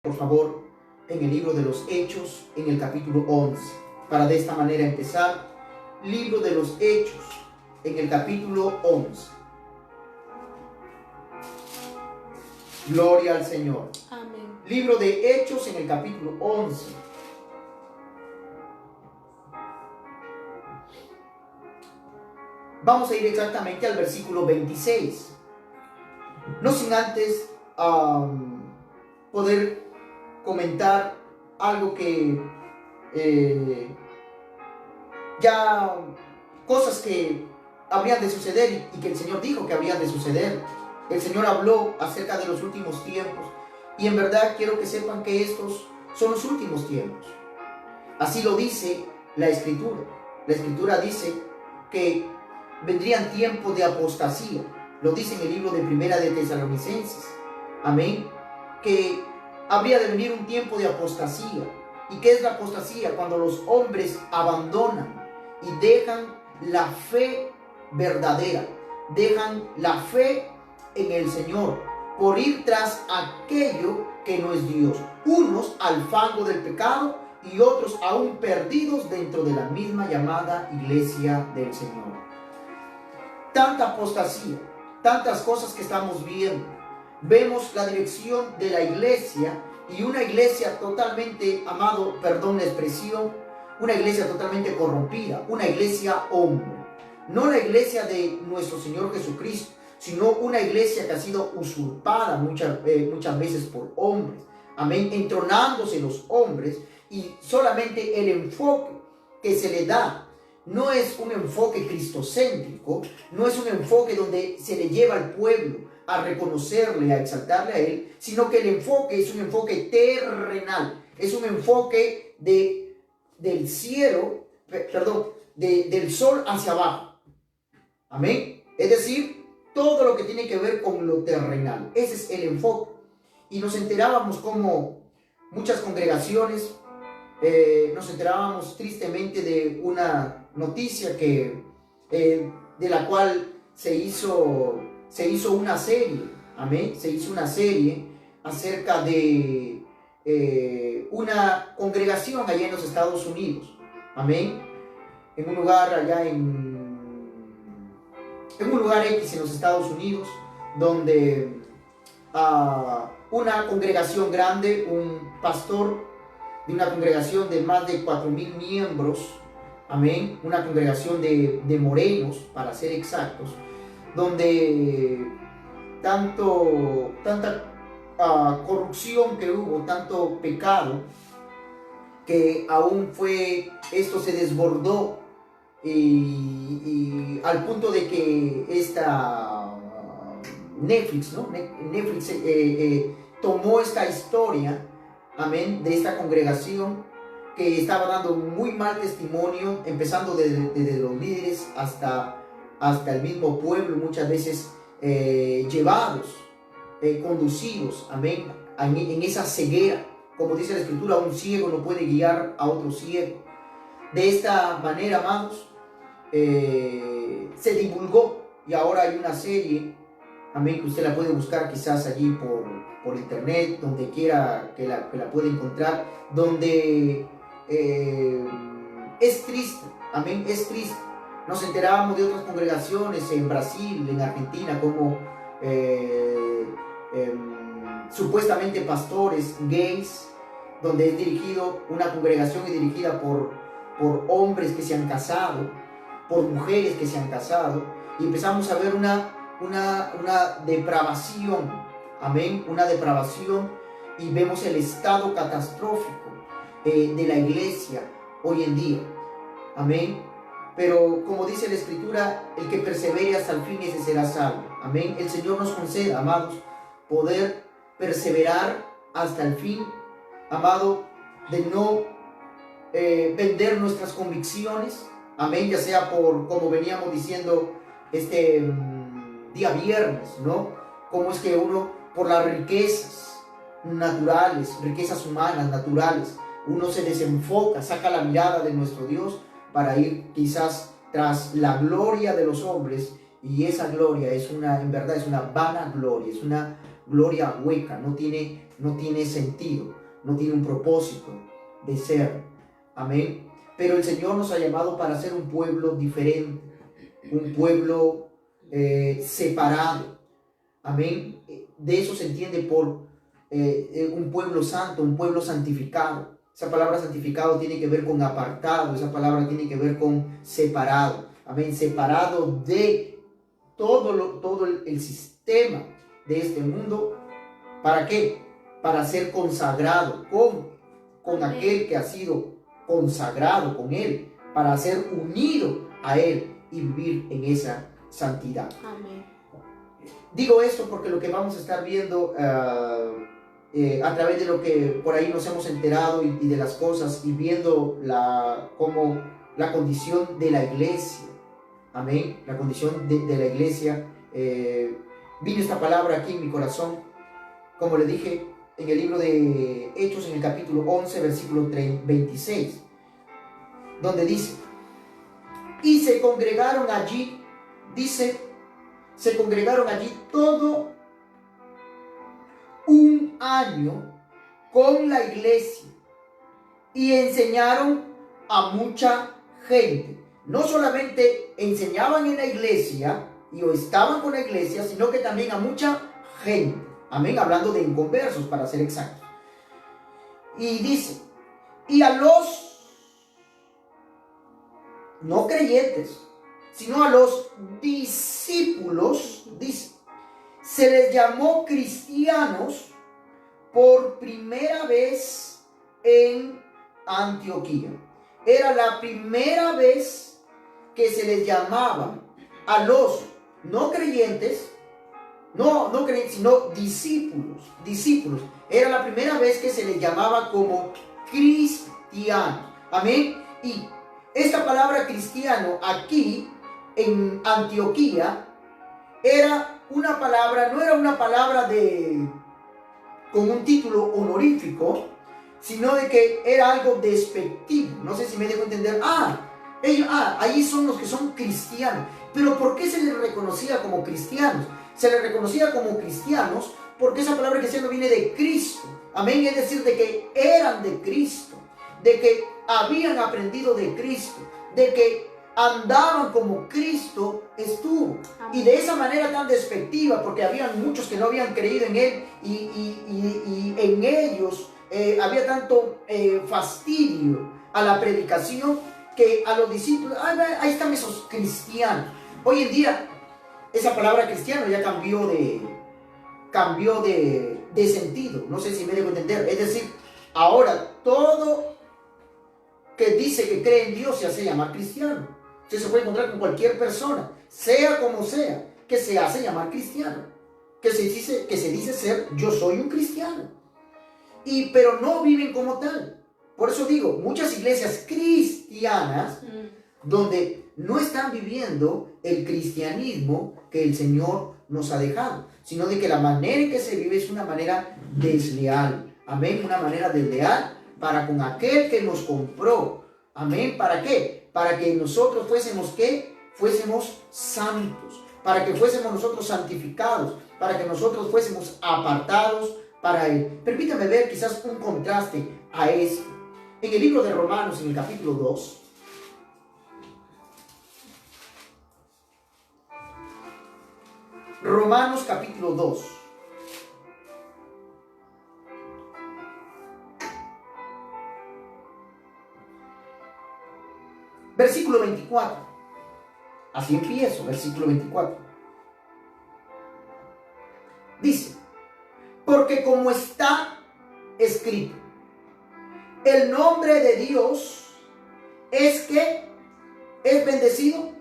por favor, en el libro de los Hechos, en el capítulo 11, para de esta manera empezar. Libro de los Hechos, en el capítulo 11. Gloria al Señor. Amén. Libro de Hechos, en el capítulo 11. Vamos a ir exactamente al versículo 26. No sin antes poder comentar algo que ya cosas que habrían de suceder y que el Señor dijo que habrían de suceder. El Señor habló acerca de los últimos tiempos y en verdad quiero que sepan que estos son los últimos tiempos. Así lo dice la Escritura. La Escritura dice que vendrían tiempos de apostasía. Lo dice en el libro de Primera de Tesalonicenses. Amén. Que habría de venir un tiempo de apostasía. ¿Y qué es la apostasía? Cuando los hombres abandonan y dejan la fe verdadera, dejan la fe en el Señor por ir tras aquello que no es Dios. Unos al fango del pecado y otros aún perdidos dentro de la misma llamada iglesia del Señor. Tanta apostasía, tantas cosas que estamos viendo. Vemos la dirección de la iglesia y una iglesia totalmente, amado, perdón la expresión, una iglesia totalmente corrompida, una iglesia hombre. No la iglesia de nuestro Señor Jesucristo, sino una iglesia que ha sido usurpada muchas veces por hombres. Amén, entronándose los hombres y solamente el enfoque que se le da no es un enfoque cristocéntrico, no es un enfoque donde se le lleva al pueblo a reconocerle, a exaltarle a Él, sino que el enfoque es un enfoque terrenal, es un enfoque del cielo, del sol hacia abajo. Amén. Es decir, todo lo que tiene que ver con lo terrenal. Ese es el enfoque. Y nos enterábamos como muchas congregaciones, nos enterábamos tristemente de una noticia que, de la cual se hizo una serie. Amén. Se hizo una serie acerca de una congregación allá en los Estados Unidos. Amén. En un lugar allá en un lugar X en los Estados Unidos, donde una congregación grande, un pastor de una congregación de más de 4,000 miembros, amén, una congregación de morenos, para ser exactos, donde tanta corrupción que hubo, tanto pecado, que aún esto se desbordó y al punto de que esta Netflix tomó esta historia, amén, de esta congregación que estaba dando muy mal testimonio, empezando desde los líderes hasta el mismo pueblo, muchas veces llevados, conducidos, amén, en esa ceguera. Como dice la Escritura, un ciego no puede guiar a otro ciego. De esta manera, amados, se divulgó y ahora hay una serie, amén, que usted la puede buscar quizás allí por internet, donde quiera que la pueda encontrar, donde es triste, amén, es triste. Nos enterábamos de otras congregaciones en Brasil, en Argentina, como supuestamente pastores gays, donde es dirigido, una congregación es dirigida por hombres que se han casado, por mujeres que se han casado, y empezamos a ver una depravación, amén, una depravación, y vemos el estado catastrófico de la iglesia hoy en día, amén. Pero como dice la Escritura, el que persevere hasta el fin, ese será salvo, amén. El Señor nos conceda, amados, poder perseverar hasta el fin, amado, de no vender nuestras convicciones, amén, ya sea como veníamos diciendo este día viernes, ¿no? Cómo es que uno, por las riquezas naturales, riquezas humanas, naturales, uno se desenfoca, saca la mirada de nuestro Dios para ir quizás tras la gloria de los hombres, y esa gloria en verdad es una vana gloria, es una gloria hueca, no tiene no tiene sentido, no tiene un propósito de ser. Amén. Pero el Señor nos ha llamado para ser un pueblo diferente, un pueblo separado. Amén. De eso se entiende por un pueblo santo, un pueblo santificado. Esa palabra santificado tiene que ver con apartado, esa palabra tiene que ver con separado. Amén. Separado de todo el sistema de este mundo. ¿Para qué? Para ser consagrado con aquel que ha sido consagrado con Él, para ser unido a Él y vivir en esa santidad. Amén. Digo esto porque lo que vamos a estar viendo a través de lo que por ahí nos hemos enterado y de las cosas, y viendo como la condición de la iglesia. Amén. La condición de la iglesia. Vino esta palabra aquí en mi corazón, como le dije, en el libro de Hechos, en el capítulo 11, versículo 26, donde dice: y se congregaron allí, dice, se congregaron allí todo un año con la iglesia y enseñaron a mucha gente. No solamente enseñaban en la iglesia o estaban con la iglesia, sino que también a mucha gente. Amén, hablando de inconversos, para ser exactos. Y dice: y a los no creyentes, sino a los discípulos, dice, se les llamó cristianos por primera vez en Antioquía. Era la primera vez que se les llamaba a los no creyentes, no creyentes, sino discípulos. Era la primera vez que se les llamaba como cristianos. Amén. Y esta palabra cristiano aquí en Antioquía era una palabra, no era una palabra con un título honorífico, sino de que era algo despectivo. No sé si me dejo entender. Ahí son los que son cristianos. Pero ¿por qué se les reconocía como cristianos? Se les reconocía como cristianos porque esa palabra cristiano viene de Cristo. Amén. Es decir, de que eran de Cristo, de que habían aprendido de Cristo, de que andaban como Cristo estuvo. Amén. Y de esa manera tan despectiva, porque habían muchos que no habían creído en Él, y en ellos había tanto fastidio a la predicación, que a los discípulos, ahí están esos cristianos. Hoy en día esa palabra cristiano ya cambió de sentido. No sé si me dejo entender. Es decir, ahora todo que dice que cree en Dios se hace llamar cristiano. Usted se puede encontrar con cualquier persona, sea como sea, que se hace llamar cristiano, que se dice ser: yo soy un cristiano, pero no viven como tal. Por eso digo, muchas iglesias cristianas donde no están viviendo el cristianismo que el Señor nos ha dejado, sino de que la manera en que se vive es una manera desleal. Amén. Una manera desleal para con aquel que nos compró. Amén. ¿Para qué? Para que nosotros fuésemos, ¿qué? Fuésemos santos, para que fuésemos nosotros santificados, para que nosotros fuésemos apartados para Él. Permítame ver quizás un contraste a esto. En el libro de Romanos, en el capítulo 2, Romanos capítulo 2. Versículo 24. Así empiezo, versículo 24. Dice: porque como está escrito, el nombre de Dios es que es bendecido.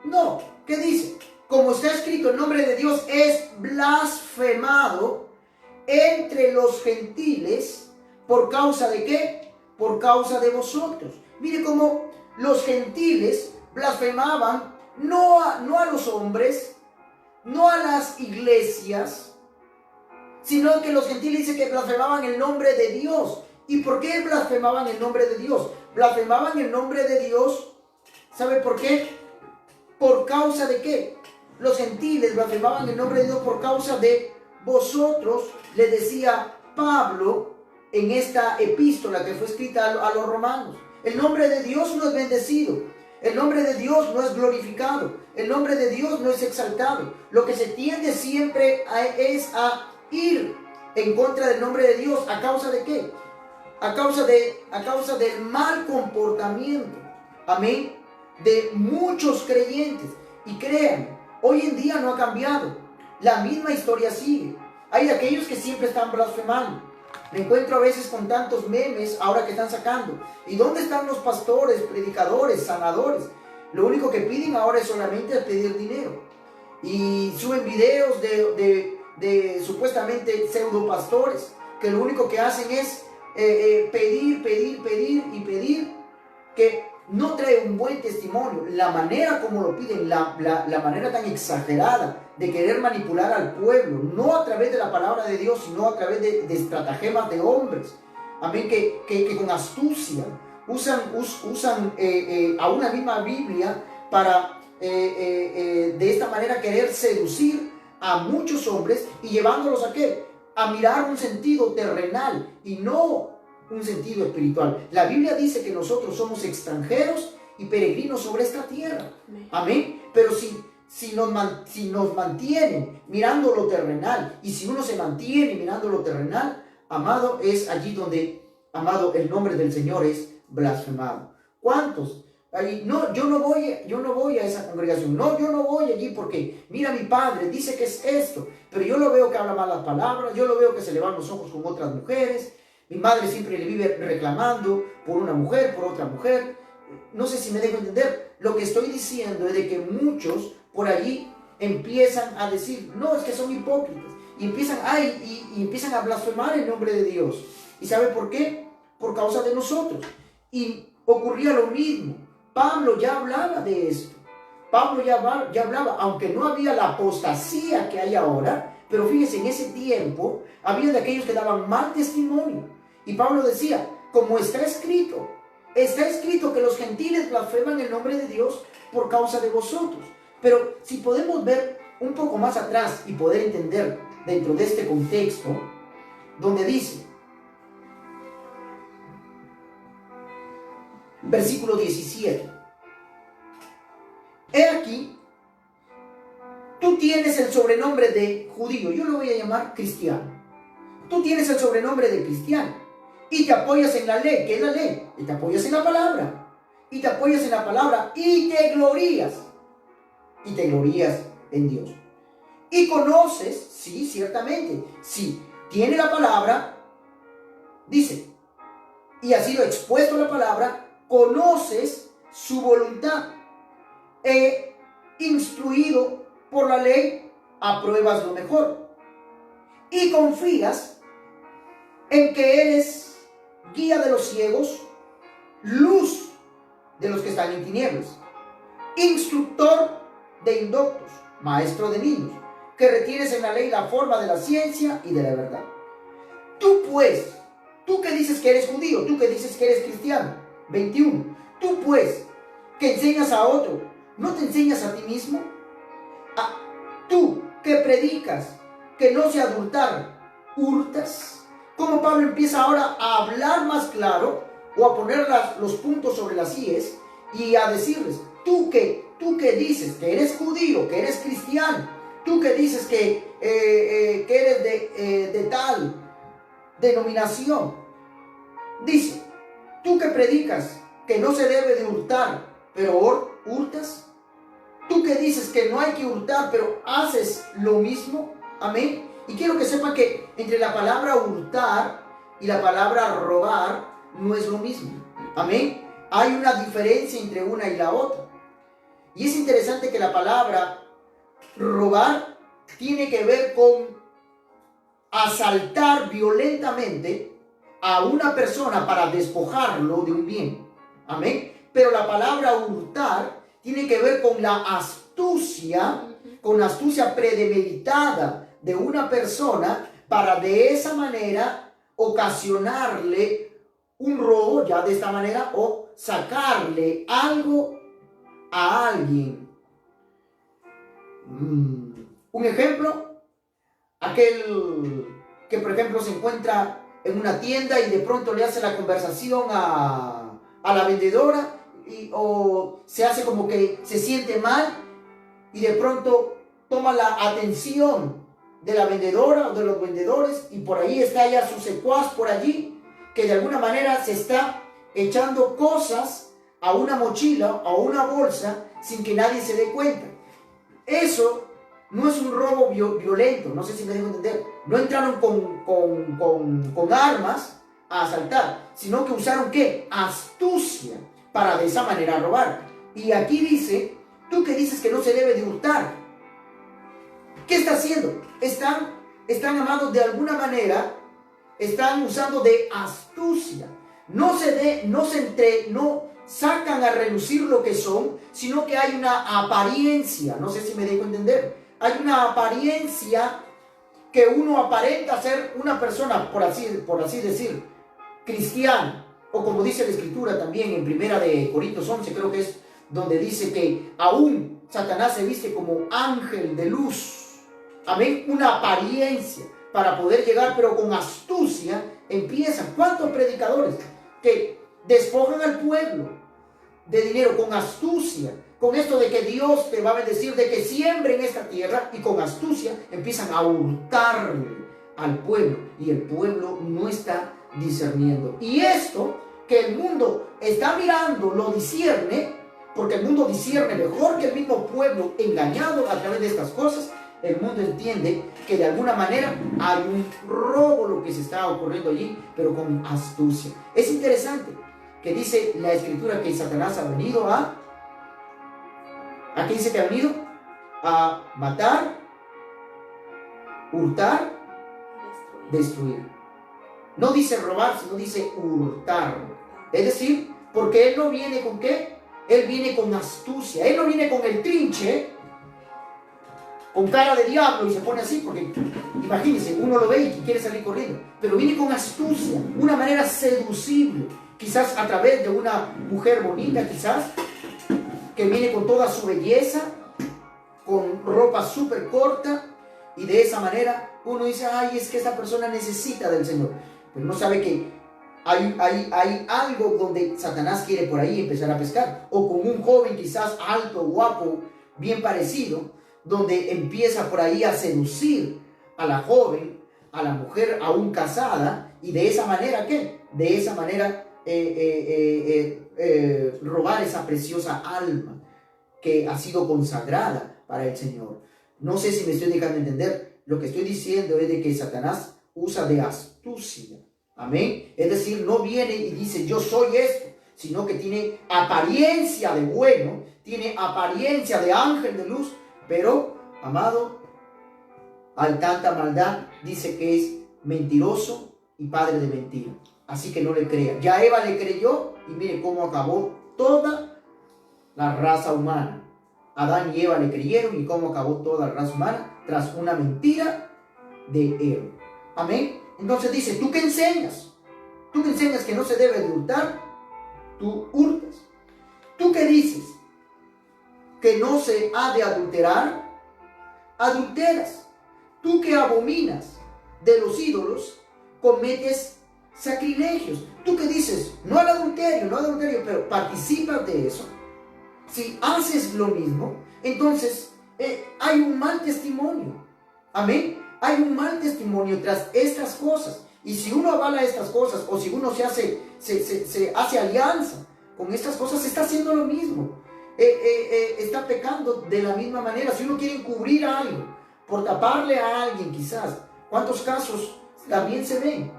No, ¿qué dice? Como está escrito, el nombre de Dios es blasfemado entre los gentiles. ¿Por causa de qué? Por causa de vosotros. Mire cómo los gentiles blasfemaban no a los hombres, no a las iglesias, sino que los gentiles dicen que blasfemaban el nombre de Dios. ¿Y por qué blasfemaban el nombre de Dios? Blasfemaban el nombre de Dios, ¿sabe por qué? ¿Por causa de qué? Los gentiles blasfemaban el nombre de Dios por causa de vosotros, les decía Pablo en esta epístola que fue escrita a los romanos. El nombre de Dios no es bendecido. El nombre de Dios no es glorificado. El nombre de Dios no es exaltado. Lo que se tiende siempre es a ir en contra del nombre de Dios. ¿A causa de qué? A causa del mal comportamiento. Amén. De muchos creyentes. Y crean, hoy en día no ha cambiado. La misma historia sigue. Hay aquellos que siempre están blasfemando. Me encuentro a veces con tantos memes ahora que están sacando. ¿Y dónde están los pastores, predicadores, sanadores? Lo único que piden ahora es solamente pedir dinero. Y suben videos de supuestamente pseudo pastores que lo único que hacen es pedir y pedir, que no trae un buen testimonio. La manera como lo piden, la manera tan exagerada de querer manipular al pueblo, no a través de la palabra de Dios, sino a través de estratagemas de hombres, amén, que con astucia usan a una misma Biblia para de esta manera querer seducir a muchos hombres y llevándolos ¿a qué? A mirar un sentido terrenal y no un sentido espiritual. La Biblia dice que nosotros somos extranjeros y peregrinos sobre esta tierra. Amén. Pero si nos mantienen mirando lo terrenal, y si uno se mantiene mirando lo terrenal, amado, es allí donde, amado, el nombre del Señor es blasfemado. ¿Cuántos? Ahí, no, yo no voy a esa congregación. No, yo no voy allí porque, mira, mi padre dice que es esto, pero yo lo veo que habla malas palabras, yo lo veo que se le van los ojos con otras mujeres. Mi madre siempre le vive reclamando por una mujer, por otra mujer. No sé si me dejo entender. Lo que estoy diciendo es de que muchos por allí empiezan a decir, no, es que son hipócritas. Y empiezan a blasfemar el nombre de Dios. ¿Y sabe por qué? Por causa de nosotros. Y ocurría lo mismo. Pablo ya hablaba de esto. Pablo ya hablaba, aunque no había la apostasía que hay ahora, pero fíjese, en ese tiempo había de aquellos que daban mal testimonio. Y Pablo decía, como está escrito que los gentiles blasfeman el nombre de Dios por causa de vosotros. Pero si podemos ver un poco más atrás y poder entender dentro de este contexto, donde dice, versículo 17, he aquí, tú tienes el sobrenombre de judío, yo lo voy a llamar cristiano. Tú tienes el sobrenombre de cristiano y te apoyas en la ley. ¿Qué es la ley? Y te apoyas en la palabra. Y te apoyas en la palabra y te glorías. Y te glorías en Dios. Y conoces, sí, ciertamente, sí, tiene la palabra, dice, y ha sido expuesto la palabra, conoces su voluntad. He instruido por la ley, apruebas lo mejor. Y confías en que eres guía de los ciegos, luz de los que están en tinieblas, instructor de indoctos, maestro de niños, que retienes en la ley la forma de la ciencia y de la verdad. Tú pues, tú que dices que eres judío, tú que dices que eres cristiano, 21, tú pues, que enseñas a otro, ¿no te enseñas a ti mismo? Tú que predicas que no se adultar, ¿hurtas? Como Pablo empieza ahora a hablar más claro o a poner los puntos sobre las íes y a decirles, tú que dices que eres judío, que eres cristiano, tú que dices que eres de tal denominación, dice, tú que predicas que no se debe de hurtar, pero hurtas, tú que dices que no hay que hurtar, pero haces lo mismo, amén. Y quiero que sepan que entre la palabra hurtar y la palabra robar no es lo mismo. Amén. Hay una diferencia entre una y la otra. Y es interesante que la palabra robar tiene que ver con asaltar violentamente a una persona para despojarlo de un bien. Amén. Pero la palabra hurtar tiene que ver con la astucia premeditada de una persona para de esa manera ocasionarle un robo, ya de esta manera, o sacarle algo a alguien. Un ejemplo, aquel que por ejemplo se encuentra en una tienda y de pronto le hace la conversación a la vendedora o se hace como que se siente mal y de pronto toma la atención de la vendedora o de los vendedores y por ahí está ya su secuaz por allí que de alguna manera se está echando cosas a una mochila o a una bolsa sin que nadie se dé cuenta. Eso no es un robo violento, no sé si me dejo entender. No entraron con armas a asaltar, sino que usaron ¿qué? Astucia para de esa manera robar. Y aquí dice, tú que dices que no se debe de hurtar, ¿qué está haciendo? Están amados de alguna manera, están usando de astucia. No sacan a relucir lo que son, sino que hay una apariencia, no sé si me dejo entender. Hay una apariencia que uno aparenta ser una persona, por así decir, cristiana. O como dice la Escritura también en 1 Corintios 11, creo que es donde dice que aún Satanás se viste como ángel de luz. Amén, una apariencia para poder llegar, pero con astucia empiezan. ¿Cuántos predicadores que despojan al pueblo de dinero con astucia? Con esto de que Dios te va a bendecir, de que siembre en esta tierra, y con astucia empiezan a hurtarle al pueblo y el pueblo no está discerniendo. Y esto que el mundo está mirando lo discierne, porque el mundo discierne mejor que el mismo pueblo engañado a través de estas cosas. El mundo entiende que de alguna manera hay un robo lo que se está ocurriendo allí, pero con astucia. Es interesante que dice la Escritura que Satanás ha venido ¿a qué dice que ha venido? A matar, hurtar, destruir. No dice robar, sino dice hurtar. Es decir, porque Él no viene con ¿qué? Él viene con astucia. Él no viene con el trinche, con cara de diablo y se pone así, porque imagínense, uno lo ve y quiere salir corriendo. Pero viene con astucia, una manera seducible. Quizás a través de una mujer bonita, quizás, que viene con toda su belleza, con ropa súper corta, y de esa manera uno dice, ay, es que esa persona necesita del Señor. Pero no sabe que hay algo donde Satanás quiere por ahí empezar a pescar. O con un joven quizás alto, guapo, bien parecido, donde empieza por ahí a seducir a la joven, a la mujer aún casada, y de esa manera, ¿qué? De esa manera robar esa preciosa alma que ha sido consagrada para el Señor. No sé si me estoy dejando entender. Lo que estoy diciendo es de que Satanás usa de astucia. Amén. Es decir, no viene y dice yo soy esto, sino que tiene apariencia de bueno, tiene apariencia de ángel de luz, pero, amado, al tanta maldad dice que es mentiroso y padre de mentira. Así que no le crea. Ya Eva le creyó y mire cómo acabó toda la raza humana. Adán y Eva le creyeron y cómo acabó toda la raza humana tras una mentira de Eva. Amén. Entonces dice, ¿tú qué enseñas? ¿Tú qué enseñas que no se debe de hurtar? Tú hurtas. ¿Tú qué dices? Que no se ha de adulterar. Adulteras. Tú que abominas de los ídolos, cometes sacrilegios. Tú que dices, no al adulterio, pero participas de eso. Si haces lo mismo, entonces hay un mal testimonio. Amén. Hay un mal testimonio tras estas cosas. Y si uno avala estas cosas, o si uno se hace alianza con estas cosas, está haciendo lo mismo. Está pecando de la misma manera. Si uno quiere encubrir algo, por taparle a alguien quizás, ¿cuántos casos también se ven?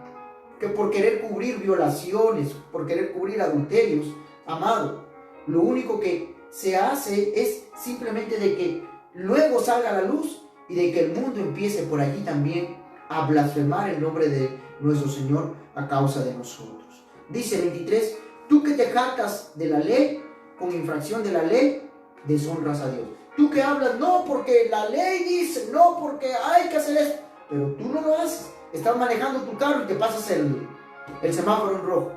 Que por querer cubrir violaciones, por querer cubrir adulterios, amado, lo único que se hace es simplemente de que luego salga a la luz y de que el mundo empiece por allí también a blasfemar el nombre de nuestro Señor a causa de nosotros. Dice 23, tú que te jactas de la ley, con infracción de la ley, deshonras a Dios. Tú que hablas, no porque la ley dice, no porque hay que hacer esto, pero tú no lo haces. Estás manejando tu carro y te pasas el semáforo en rojo.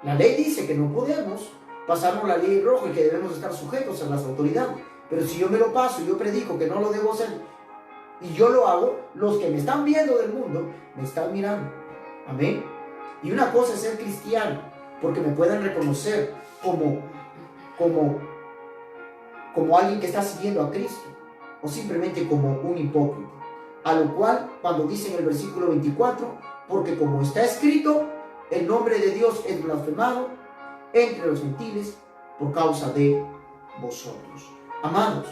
La ley dice que no podemos pasarnos la ley en rojo y que debemos estar sujetos a las autoridades. Pero si yo me lo paso y yo predico que no lo debo hacer, y yo lo hago, los que me están viendo del mundo, me están mirando. Amén. Y una cosa es ser cristiano, porque me pueden reconocer como alguien que está siguiendo a Cristo, o simplemente como un hipócrita. A lo cual, cuando dice en el versículo 24, porque como está escrito, el nombre de Dios es blasfemado entre los gentiles por causa de vosotros. Amados,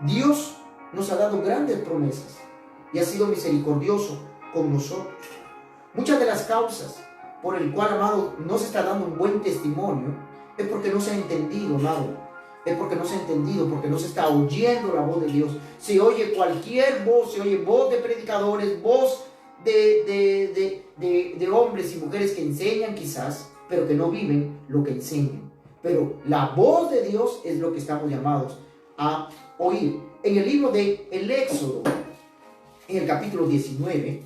Dios nos ha dado grandes promesas y ha sido misericordioso con nosotros. Muchas de las causas por el cual, amado, no se está dando un buen testimonio es porque no se ha entendido, amado. Es porque no se ha entendido, porque no se está oyendo la voz de Dios. Se oye cualquier voz, se oye voz de predicadores, voz de hombres y mujeres que enseñan quizás, pero que no viven lo que enseñan. Pero la voz de Dios es lo que estamos llamados a oír. En el libro de el Éxodo, en el capítulo 19,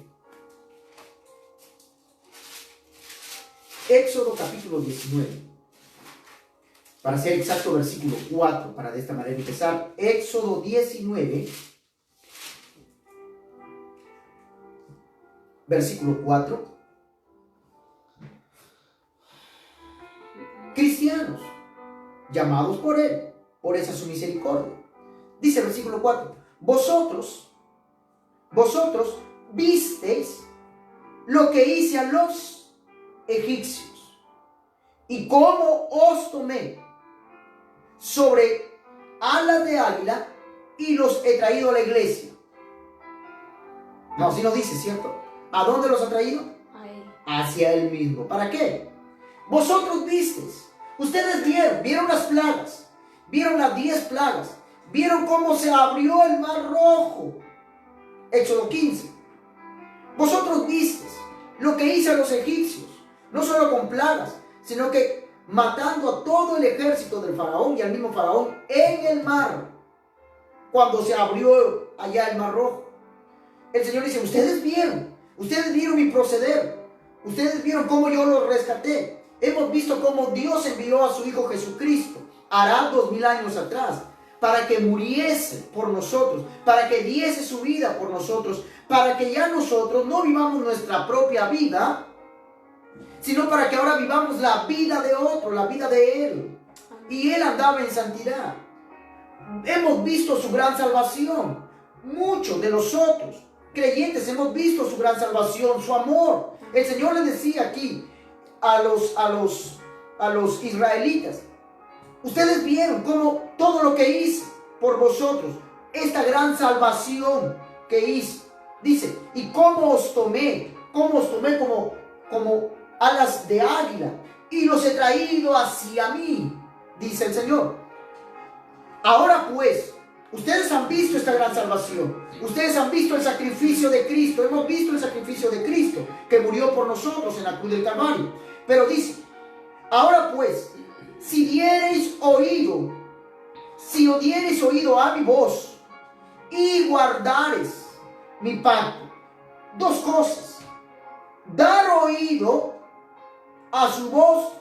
Éxodo capítulo 19, para ser exacto, versículo 4, para de esta manera empezar. Éxodo 19, versículo 4. Cristianos, llamados por Él, por esa su misericordia. Dice el versículo 4, vosotros visteis lo que hice a los egipcios y cómo os tomé sobre alas de águila y los he traído a la iglesia. No, así nos dice, ¿cierto? ¿A dónde los ha traído? A Él. Hacia Él mismo. ¿Para qué? Vosotros visteis, ustedes vieron las plagas, vieron las 10 plagas, vieron cómo se abrió el mar rojo. Éxodo 15. Vosotros visteis lo que hice a los egipcios, no solo con plagas, sino que matando a todo el ejército del faraón y al mismo faraón en el mar, cuando se abrió allá el mar rojo. El Señor dice, ustedes vieron mi proceder, ustedes vieron cómo yo los rescaté. Hemos visto cómo Dios envió a su Hijo Jesucristo, hará 2000 años atrás, para que muriese por nosotros, para que diese su vida por nosotros, para que ya nosotros no vivamos nuestra propia vida, sino para que ahora vivamos la vida de otro, la vida de Él. Y Él andaba en santidad. Hemos visto su gran salvación. Muchos de nosotros, creyentes, hemos visto su gran salvación, su amor. El Señor le decía aquí a los israelitas, ustedes vieron cómo todo lo que hice por vosotros, esta gran salvación que hice, dice, y cómo os tomé como alas de águila, y los he traído hacia mí, dice el Señor. Ahora pues, ustedes han visto esta gran salvación, ustedes han visto el sacrificio de Cristo, hemos visto el sacrificio de Cristo, que murió por nosotros en la cruz del Calvario. Pero dice, ahora pues, si diereis oído a mi voz, y guardares mi pacto. Dos cosas: dar oído a su voz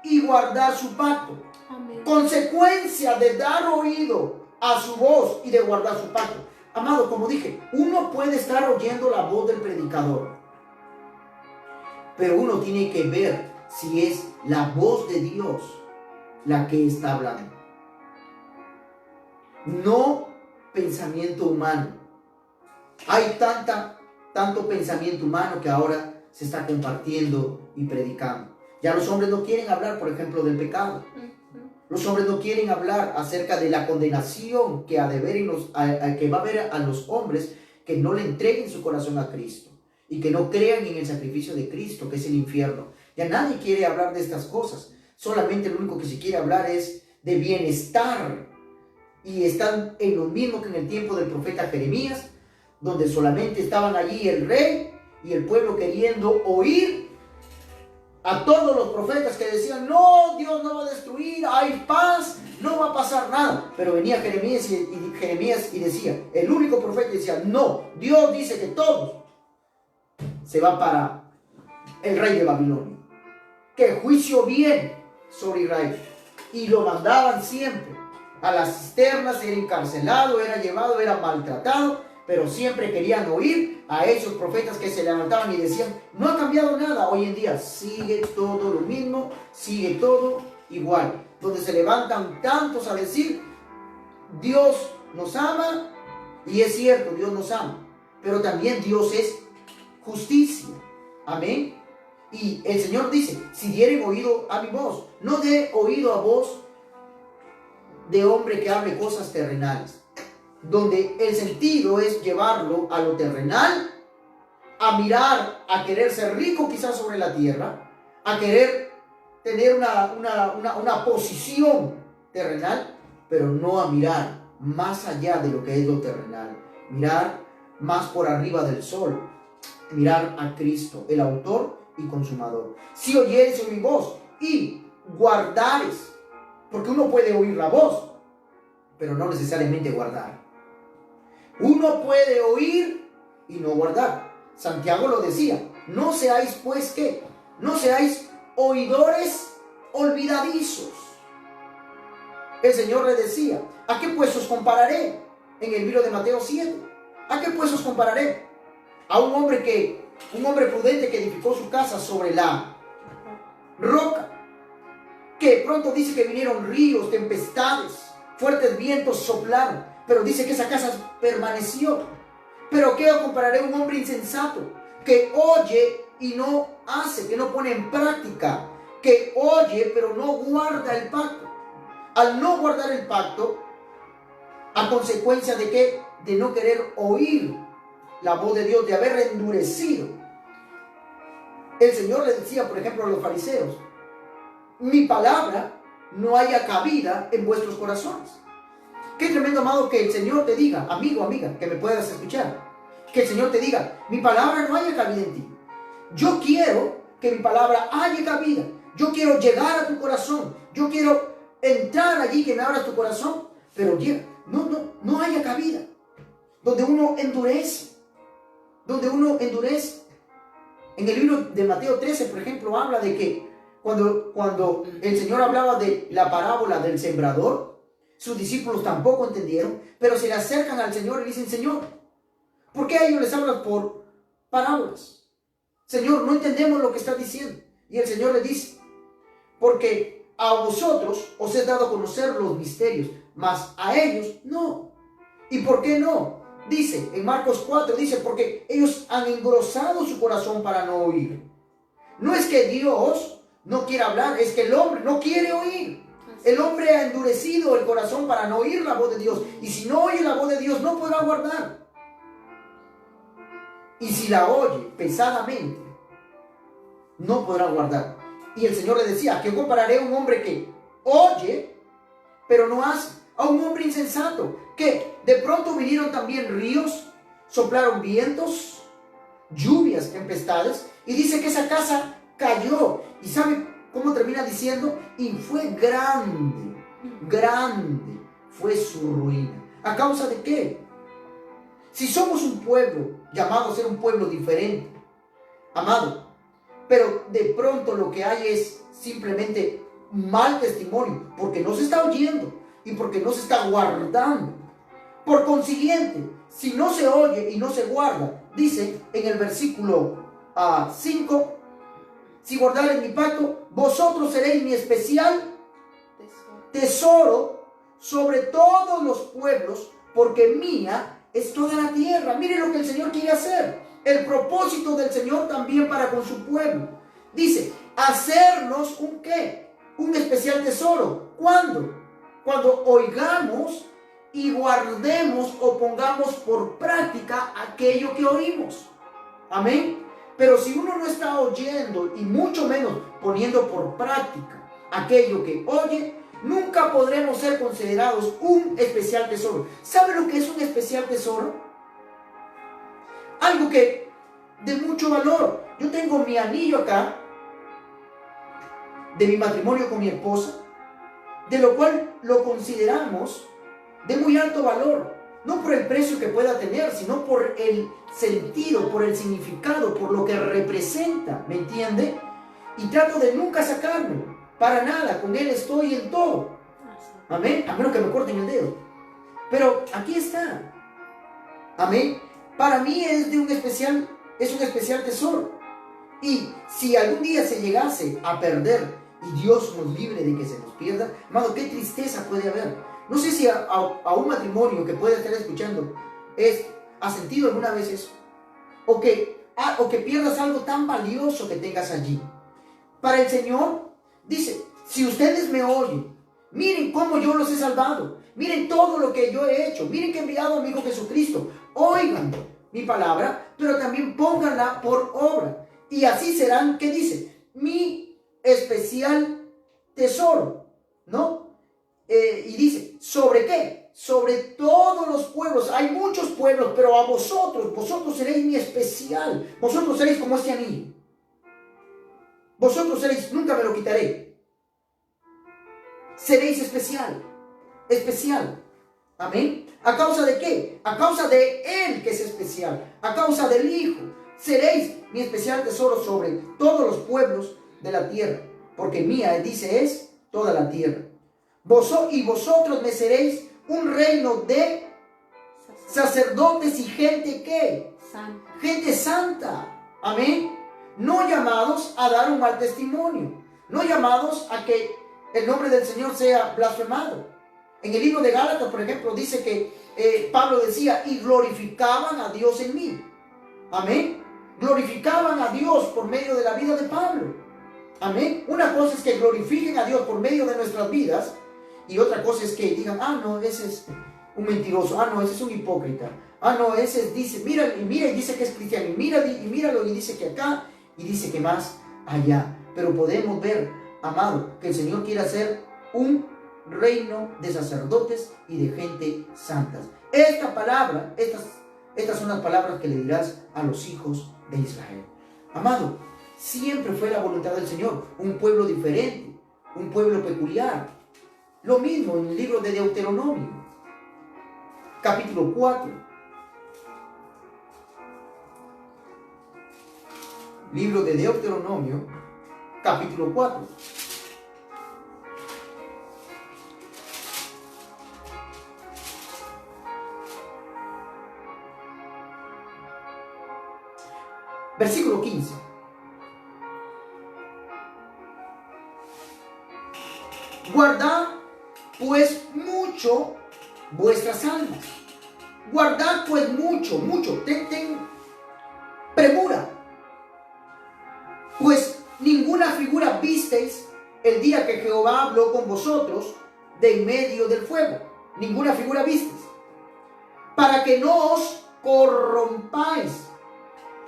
y guardar su pacto. Amén. Consecuencia de dar oído a su voz y de guardar su pacto. Amado, como dije, uno puede estar oyendo la voz del predicador, pero uno tiene que ver si es la voz de Dios la que está hablando, no pensamiento humano. Hay tanto pensamiento humano que ahora se está compartiendo y predicando. Ya los hombres no quieren hablar, por ejemplo, del pecado. Los hombres no quieren hablar acerca de la condenación que que va a haber a los hombres que no le entreguen su corazón a Cristo y que no crean en el sacrificio de Cristo, que es el infierno. Ya nadie quiere hablar de estas cosas. Solamente lo único que se quiere hablar es de bienestar. Y están en lo mismo que en el tiempo del profeta Jeremías, donde solamente estaban allí el rey y el pueblo queriendo oír a todos los profetas que decían, no, Dios no va a destruir, hay paz, no va a pasar nada. Pero venía Jeremías y decía, el único profeta decía, no, Dios dice que todos se van para el rey de Babilonia, que juicio viene sobre Israel. Y lo mandaban siempre a las cisternas, era encarcelado, era llevado, era maltratado, pero siempre querían oír a esos profetas que se levantaban y decían, no ha cambiado nada. Hoy en día sigue todo lo mismo, sigue todo igual. Donde se levantan tantos a decir, Dios nos ama, y es cierto, Dios nos ama, pero también Dios es justicia. Amén. Y el Señor dice, si dieren oído a mi voz, no dé oído a voz de hombre que hable cosas terrenales, donde el sentido es llevarlo a lo terrenal, a mirar, a querer ser rico quizás sobre la tierra, a querer tener una posición terrenal, pero no a mirar más allá de lo que es lo terrenal, mirar más por arriba del sol, mirar a Cristo, el autor y consumador. Si oyeres mi voz y guardares, porque uno puede oír la voz, pero no necesariamente guardar. Uno puede oír y no guardar. Santiago lo decía, no seáis pues ¿qué? No seáis oidores olvidadizos. El Señor le decía, ¿a qué pues os compararé? En el libro de Mateo 7. ¿A qué pues os compararé? A un hombre prudente que edificó su casa sobre la roca, que pronto dice que vinieron ríos, tempestades, fuertes vientos soplaron, pero dice que esa casa permaneció. Pero ¿qué os compararé a un hombre insensato que oye y no hace, que no pone en práctica, que oye pero no guarda el pacto? Al no guardar el pacto, a consecuencia de que de no querer oír la voz de Dios, de haber endurecido. El Señor le decía, por ejemplo, a los fariseos, mi palabra no haya cabida en vuestros corazones. Qué tremendo, amado, que el Señor te diga, amigo, amiga, que me puedas escuchar, que el Señor te diga, mi palabra no haya cabida en ti. Yo quiero que mi palabra haya cabida. Yo quiero llegar a tu corazón. Yo quiero entrar allí, que me abras tu corazón, pero no haya cabida. Donde uno endurece. En el libro de Mateo 13, por ejemplo, habla de que cuando el Señor hablaba de la parábola del sembrador, sus discípulos tampoco entendieron, pero se le acercan al Señor y dicen, Señor, ¿por qué a ellos les hablas por parábolas? Señor, no entendemos lo que estás diciendo. Y el Señor le dice, porque a vosotros os he dado a conocer los misterios, mas a ellos no. ¿Y por qué no? Dice, en Marcos 4, dice, porque ellos han engrosado su corazón para no oír. No es que Dios no quiera hablar, es que el hombre no quiere oír. El hombre ha endurecido el corazón para no oír la voz de Dios. Y si no oye la voz de Dios, no podrá guardar. Y si la oye pesadamente, no podrá guardar. Y el Señor le decía, ¿qué compararé a un hombre que oye, pero no hace? A un hombre insensato, que de pronto vinieron también ríos, soplaron vientos, lluvias, tempestades, y dice que esa casa cayó. ¿Y sabe cómo termina diciendo? Y fue grande fue su ruina. ¿A causa de qué? Si somos un pueblo llamado a ser un pueblo diferente, amado, pero de pronto lo que hay es simplemente mal testimonio, porque no se está oyendo y porque no se está guardando. Por consiguiente, si no se oye y no se guarda, dice en el versículo 5, si guardareis mi pacto, vosotros seréis mi especial tesoro sobre todos los pueblos, porque mía es toda la tierra. Mire lo que el Señor quiere hacer. El propósito del Señor también para con su pueblo. Dice, hacernos un ¿qué? Un especial tesoro. ¿Cuándo? Cuando oigamos y guardemos o pongamos por práctica aquello que oímos. Amén. Pero si uno no está oyendo y mucho menos poniendo por práctica aquello que oye, nunca podremos ser considerados un especial tesoro. ¿Sabe lo que es un especial tesoro? Algo que de mucho valor. Yo tengo mi anillo acá de mi matrimonio con mi esposa, de lo cual lo consideramos de muy alto valor. No por el precio que pueda tener, sino por el sentido, por el significado, por lo que representa, ¿me entiende? Y trato de nunca sacármelo, para nada, con él estoy en todo. Amén. A menos que me corten el dedo. Pero aquí está. Amén. Para mí es un especial tesoro. Y si algún día se llegase a perder y Dios nos libre de que se nos pierda, amado, qué tristeza puede haber. No sé si a un matrimonio que puede estar escuchando ha sentido alguna vez eso. O que pierdas algo tan valioso que tengas allí. Para el Señor, dice, si ustedes me oyen, miren cómo yo los he salvado. Miren todo lo que yo he hecho. Miren que he enviado a mi Hijo Jesucristo. Oigan mi palabra, pero también pónganla por obra. Y así serán, ¿qué dice? Mi especial tesoro, ¿no? Y dice, ¿sobre qué? Sobre todos los pueblos. Hay muchos pueblos, pero a vosotros seréis mi especial. Vosotros seréis como este anillo. Vosotros seréis, nunca me lo quitaré. Seréis especial. Especial. Amén. ¿A causa de qué? A causa de Él que es especial. A causa del Hijo. Seréis mi especial tesoro sobre todos los pueblos de la tierra. Porque mía, dice, es toda la tierra. Y vosotros me seréis un reino de sacerdotes y gente ¿qué? Santa. Gente santa. Amén. No llamados a dar un mal testimonio. No llamados a que el nombre del Señor sea blasfemado. En el libro de Gálatas, por ejemplo, dice que Pablo decía, y glorificaban a Dios en mí. Amén. Glorificaban a Dios por medio de la vida de Pablo. Amén. Una cosa es que glorifiquen a Dios por medio de nuestras vidas. Y otra cosa es que digan, no, ese es un mentiroso. No, ese es un hipócrita. No, ese dice, mira y dice que es cristiano. Y míralo y dice que acá. Y dice que más allá. Pero podemos ver, amado, que el Señor quiere hacer un reino de sacerdotes y de gente santas. Esta palabra, estas son las palabras que le dirás a los hijos de Israel. Amado, siempre fue la voluntad del Señor. Un pueblo diferente, un pueblo peculiar. Lo mismo en el libro de Deuteronomio, capítulo 4. Libro de Deuteronomio, capítulo 4. Versículo 15. Guardad pues mucho vuestras almas. Guardad pues mucho. Ten premura. Pues ninguna figura visteis el día que Jehová habló con vosotros de en medio del fuego. Ninguna figura visteis. Para que no os corrompáis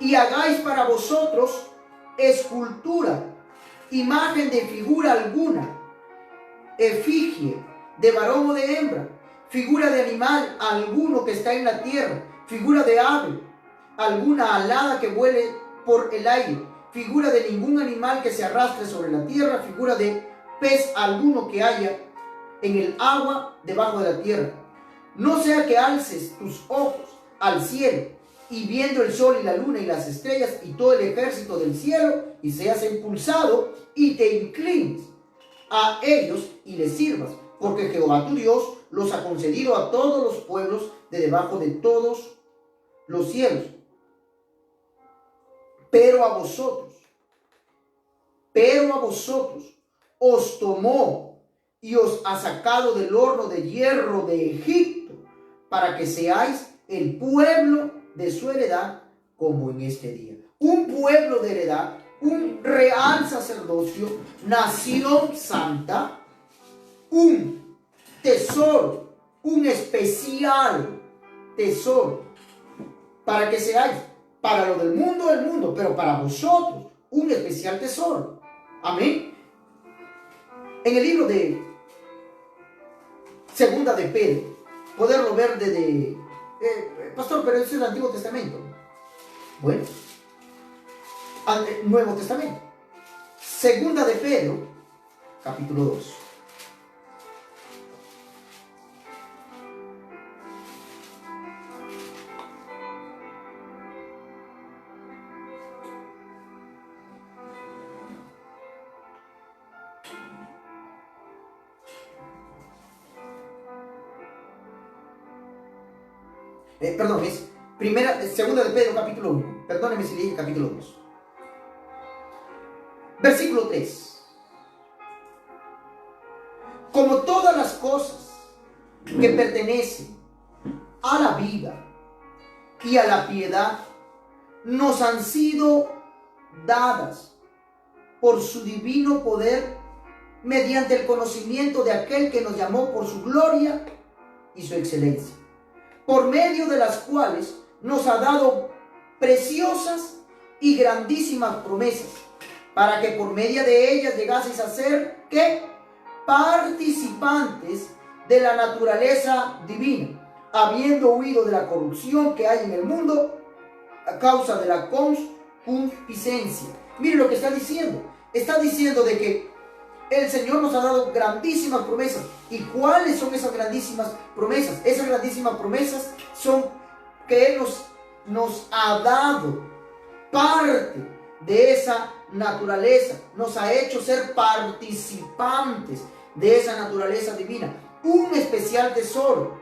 y hagáis para vosotros escultura, imagen de figura alguna, efigie de varón o de hembra, figura de animal alguno que está en la tierra, figura de ave alguna alada que vuele por el aire, figura de ningún animal que se arrastre sobre la tierra, figura de pez alguno que haya en el agua debajo de la tierra. No sea que alces tus ojos al cielo y viendo el sol y la luna y las estrellas y todo el ejército del cielo, y seas impulsado y te inclines a ellos y les sirvas, porque Jehová tu Dios los ha concedido a todos los pueblos de debajo de todos los cielos. Pero a vosotros os tomó y os ha sacado del horno de hierro de Egipto, para que seáis el pueblo de su heredad, como en este día. Un pueblo de heredad, un real sacerdocio, nación santa, un tesoro, un especial tesoro, para que seáis, para lo del mundo, el mundo, pero para vosotros, un especial tesoro. Amén. En el libro de Segunda de Pedro, poderlo ver desde pastor, pero eso es el Antiguo Testamento. Bueno, Nuevo Testamento. Segunda de Pedro, capítulo 2. Perdón, es segunda de Pedro capítulo 1. Perdóneme si le dije capítulo 2. Versículo 3. Como todas las cosas que pertenecen a la vida y a la piedad nos han sido dadas por su divino poder mediante el conocimiento de aquel que nos llamó por su gloria y su excelencia, por medio de las cuales nos ha dado preciosas y grandísimas promesas, para que por medio de ellas llegaseis a ser, ¿qué? Participantes de la naturaleza divina, habiendo huido de la corrupción que hay en el mundo a causa de la concupiscencia. Mire lo que está diciendo. Está diciendo de que el Señor nos ha dado grandísimas promesas. ¿Y cuáles son esas grandísimas promesas? Esas grandísimas promesas son que Él nos ha dado parte de esa naturaleza. Nos ha hecho ser participantes de esa naturaleza divina. Un especial tesoro.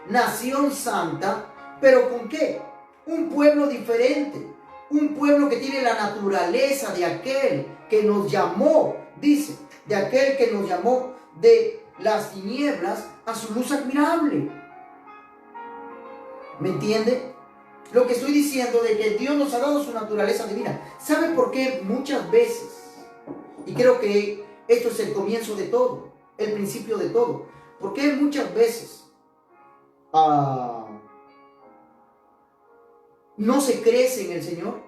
Nación santa, pero ¿con qué? Un pueblo diferente. Un pueblo que tiene la naturaleza de aquel que nos llamó, dice, de aquel que nos llamó de las tinieblas a su luz admirable. ¿Me entiende? Lo que estoy diciendo de que Dios nos ha dado su naturaleza divina. ¿Sabe por qué muchas veces? Y creo que esto es el comienzo de todo, el principio de todo. ¿Por qué muchas veces no se crece en el Señor?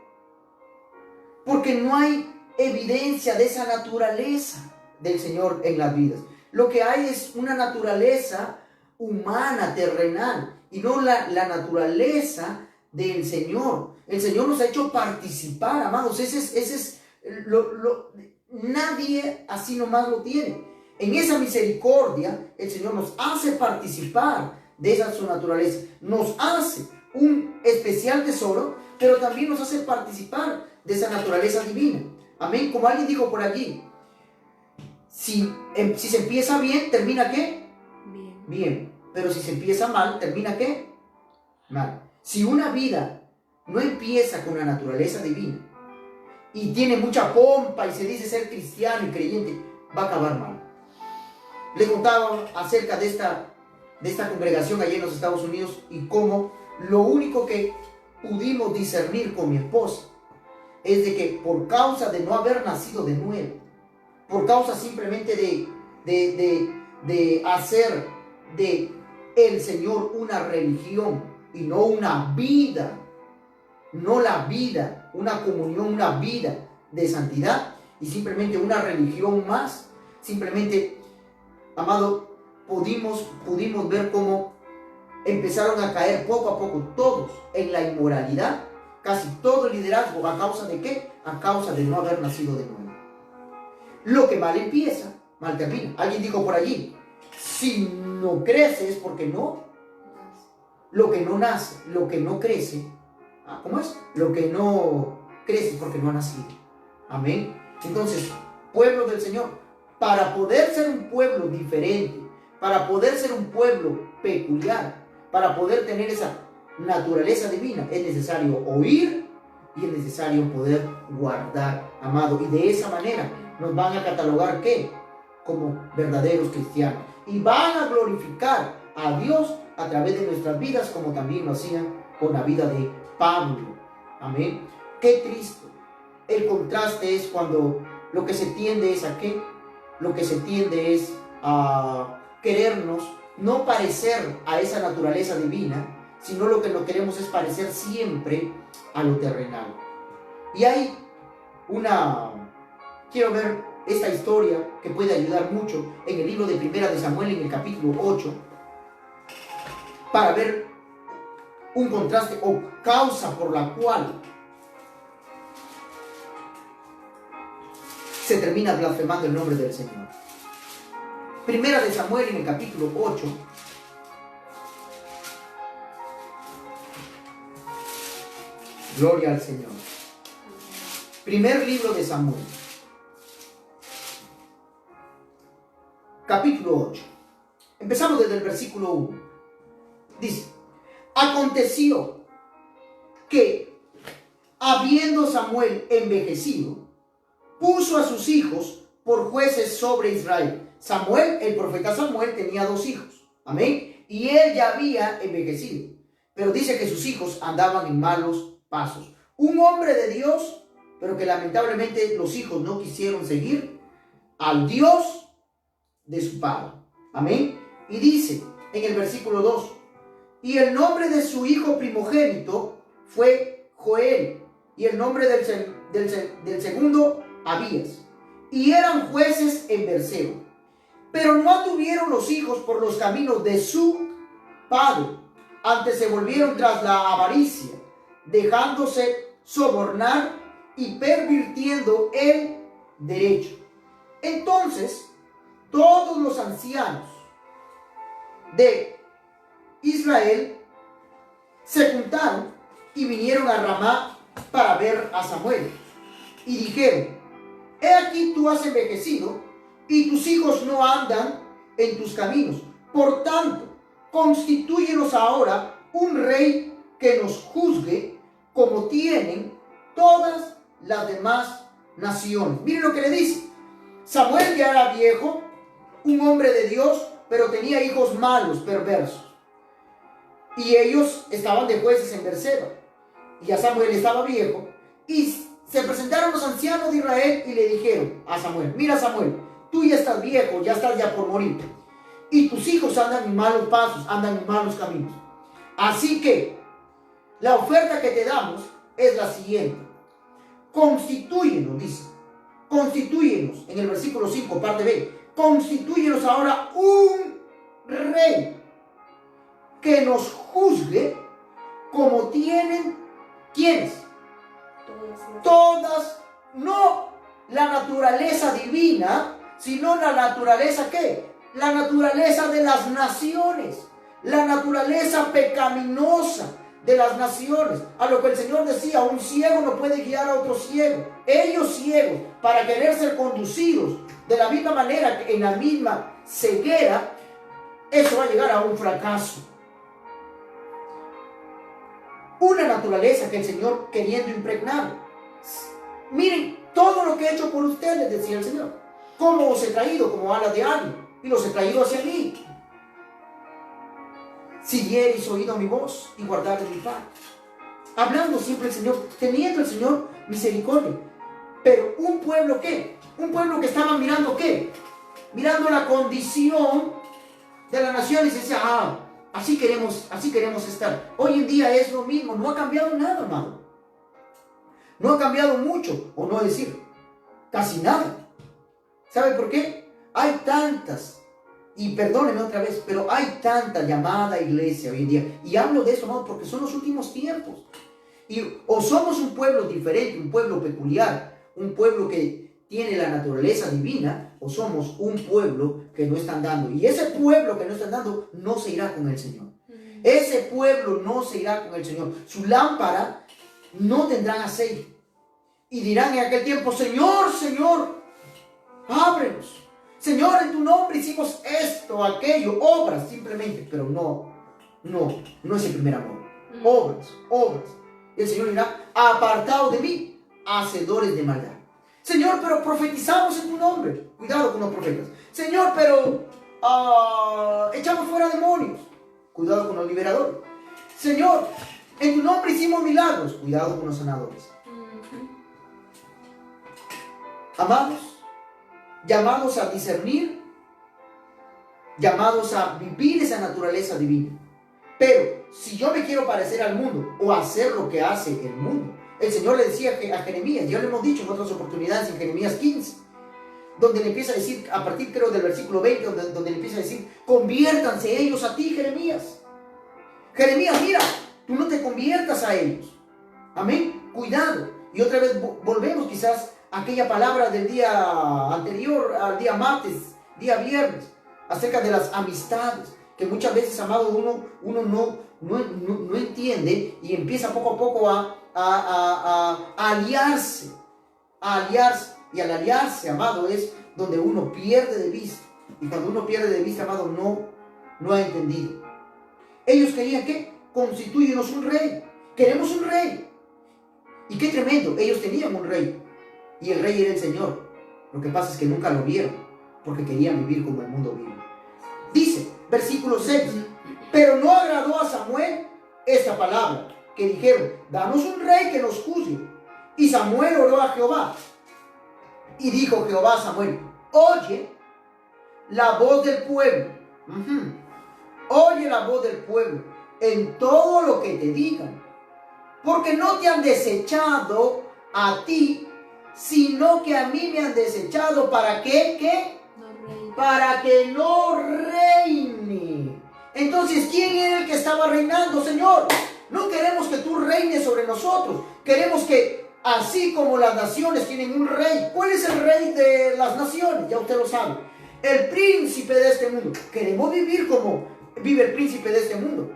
Porque no hay evidencia de esa naturaleza del Señor en las vidas. Lo que hay es una naturaleza humana, terrenal, y no la naturaleza del Señor. El Señor nos ha hecho participar, amados. Ese es nadie así nomás lo tiene. En esa misericordia, el Señor nos hace participar de esa su naturaleza. Nos hace un especial tesoro, pero también nos hace participar de esa naturaleza divina. Amén. Como alguien dijo por allí, si se empieza bien, ¿termina qué? Bien. Bien. Pero si se empieza mal, ¿termina qué? Mal. Si una vida no empieza con la naturaleza divina y tiene mucha pompa y se dice ser cristiano y creyente, va a acabar mal. Le contaba acerca de esta congregación allí en los Estados Unidos y cómo lo único que pudimos discernir con mi esposa es de que por causa de no haber nacido de nuevo, por causa simplemente de hacer de el Señor una religión y no una vida, no la vida, una comunión, una vida de santidad y simplemente una religión más, simplemente, amado, pudimos ver cómo empezaron a caer poco a poco todos en la inmoralidad, casi todo el liderazgo. ¿A causa de qué? A causa de no haber nacido de nuevo. Lo que mal empieza, mal termina. Alguien dijo por allí, si no crece es porque no. Lo que no nace, lo que no crece, ¿cómo es? Lo que no crece es porque no ha nacido. Amén. Entonces, pueblo del Señor, para poder ser un pueblo diferente, para poder ser un pueblo peculiar, para poder tener esa naturaleza divina, es necesario oír y es necesario poder guardar, amado. Y de esa manera nos van a catalogar, ¿qué? Como verdaderos cristianos. Y van a glorificar a Dios a través de nuestras vidas, como también lo hacían con la vida de Pablo. Amén. Qué triste. El contraste es cuando lo que se tiende es a qué? Lo que se tiende es a querernos no parecer a esa naturaleza divina, sino lo que no queremos es parecer siempre a lo terrenal. Y hay quiero ver esta historia que puede ayudar mucho en el libro de Primera de Samuel, en el capítulo 8, para ver un contraste o causa por la cual se termina blasfemando el nombre del Señor. Primera de Samuel, en el capítulo 8, gloria al Señor. Primer libro de Samuel, capítulo 8. Empezamos desde el versículo 1. Dice: Aconteció que, habiendo Samuel envejecido, puso a sus hijos por jueces sobre Israel. Samuel, el profeta Samuel, tenía 2 hijos. Amén. Y él ya había envejecido. Pero dice que sus hijos andaban en malos pasos. Un hombre de Dios, pero que lamentablemente los hijos no quisieron seguir al Dios de su padre. Amén. Y dice en el versículo 2: y el nombre de su hijo primogénito fue Joel, y el nombre del segundo, Abías. Y eran jueces en Berseba. Pero no anduvieron los hijos por los caminos de su padre, antes se volvieron tras la avaricia, dejándose sobornar y pervirtiendo el derecho. Entonces todos los ancianos de Israel se juntaron y vinieron a Ramá para ver a Samuel. Y dijeron: he aquí tú has envejecido y tus hijos no andan en tus caminos. Por tanto, constitúyenos ahora un rey que nos juzgue como tienen todas las demás naciones. Miren lo que le dice. Samuel ya era viejo, un hombre de Dios, pero tenía hijos malos, perversos. Y ellos estaban de jueces en Berseba. Y ya Samuel estaba viejo. Y se presentaron los ancianos de Israel y le dijeron a Samuel: mira, Samuel, tú ya estás viejo, ya estás ya por morir. Y tus hijos andan en malos pasos, andan en malos caminos. Así que la oferta que te damos es la siguiente. Constitúyenos, dice. Constitúyenos, en el versículo 5, parte B. Constitúyenos ahora un rey que nos juzgue como tienen, ¿quiénes? Todas, no la naturaleza divina, sino la naturaleza, ¿qué? La naturaleza de las naciones, la naturaleza pecaminosa de las naciones. A lo que el Señor decía: un ciego no puede guiar a otro ciego. Ellos ciegos, para querer ser conducidos de la misma manera, en la misma ceguera, eso va a llegar a un fracaso. Una naturaleza que el Señor queriendo impregnar. Miren todo lo que he hecho por ustedes, decía el Señor. Cómo os he traído como alas de águila, y los he traído hacia mí. Si diereis oído a mi voz y guardareis mi paz. Hablando siempre el Señor, teniendo el Señor misericordia. Pero un pueblo, ¿qué? Un pueblo que estaba mirando, ¿qué? Mirando la condición de la nación y se decía: así queremos estar. Hoy en día es lo mismo, no ha cambiado nada, hermano. No ha cambiado mucho, o no decir, casi nada. ¿Sabe por qué? Hay tantas, y perdónenme otra vez, pero hay tanta llamada iglesia hoy en día. Y hablo de eso, no, porque son los últimos tiempos. Y o somos un pueblo diferente, un pueblo peculiar, un pueblo que tiene la naturaleza divina, o somos un pueblo que no está andando. Y ese pueblo que no está andando no se irá con el Señor. Ese pueblo no se irá con el Señor. Su lámpara no tendrán aceite. Y dirán en aquel tiempo: Señor, Señor, ábrenos. Señor, en tu nombre hicimos esto, aquello, obras simplemente. Pero no es el primer amor. Obras. Y el Señor dirá: apartados de mí, hacedores de maldad. Señor, pero profetizamos en tu nombre. Cuidado con los profetas. Señor, pero echamos fuera demonios. Cuidado con los liberadores. Señor, en tu nombre hicimos milagros. Cuidado con los sanadores. Amados, llamados a discernir, llamados a vivir esa naturaleza divina. Pero si yo me quiero parecer al mundo o hacer lo que hace el mundo, el Señor le decía a Jeremías, ya lo hemos dicho en otras oportunidades, en Jeremías 15, donde le empieza a decir, a partir creo del versículo 20, donde le empieza a decir: conviértanse ellos a ti, Jeremías. Jeremías, mira, tú no te conviertas a ellos. Amén, cuidado. Y otra vez volvemos quizás a aquella palabra del día anterior, al día martes, día viernes, acerca de las amistades, que muchas veces, amado, uno no entiende y empieza poco a poco a aliarse. Y al aliarse, amado, es donde uno pierde de vista. Y cuando uno pierde de vista, amado, no ha entendido. Ellos querían, ¿qué? constitúyenos un rey. Queremos un rey. Y qué tremendo, ellos tenían un rey. Y el rey era el Señor. Lo que pasa es que nunca lo vieron, porque querían vivir como el mundo vive. Dice, versículo 6, pero no agradó a Samuel esta palabra, que dijeron, danos un rey que nos juzgue. Y Samuel oró a Jehová. Y dijo Jehová a Samuel, oye la voz del pueblo. Oye la voz del pueblo en todo lo que te digan, porque no te han desechado a ti, sino que a mí me han desechado. ¿Para qué? ¿Qué? Para que no reine. Entonces, ¿quién era el que estaba reinando, Señor? No queremos que tú reines sobre nosotros. Queremos que, así como las naciones tienen un rey. ¿Cuál es el rey de las naciones? Ya usted lo sabe. El príncipe de este mundo. Queremos vivir como vive el príncipe de este mundo.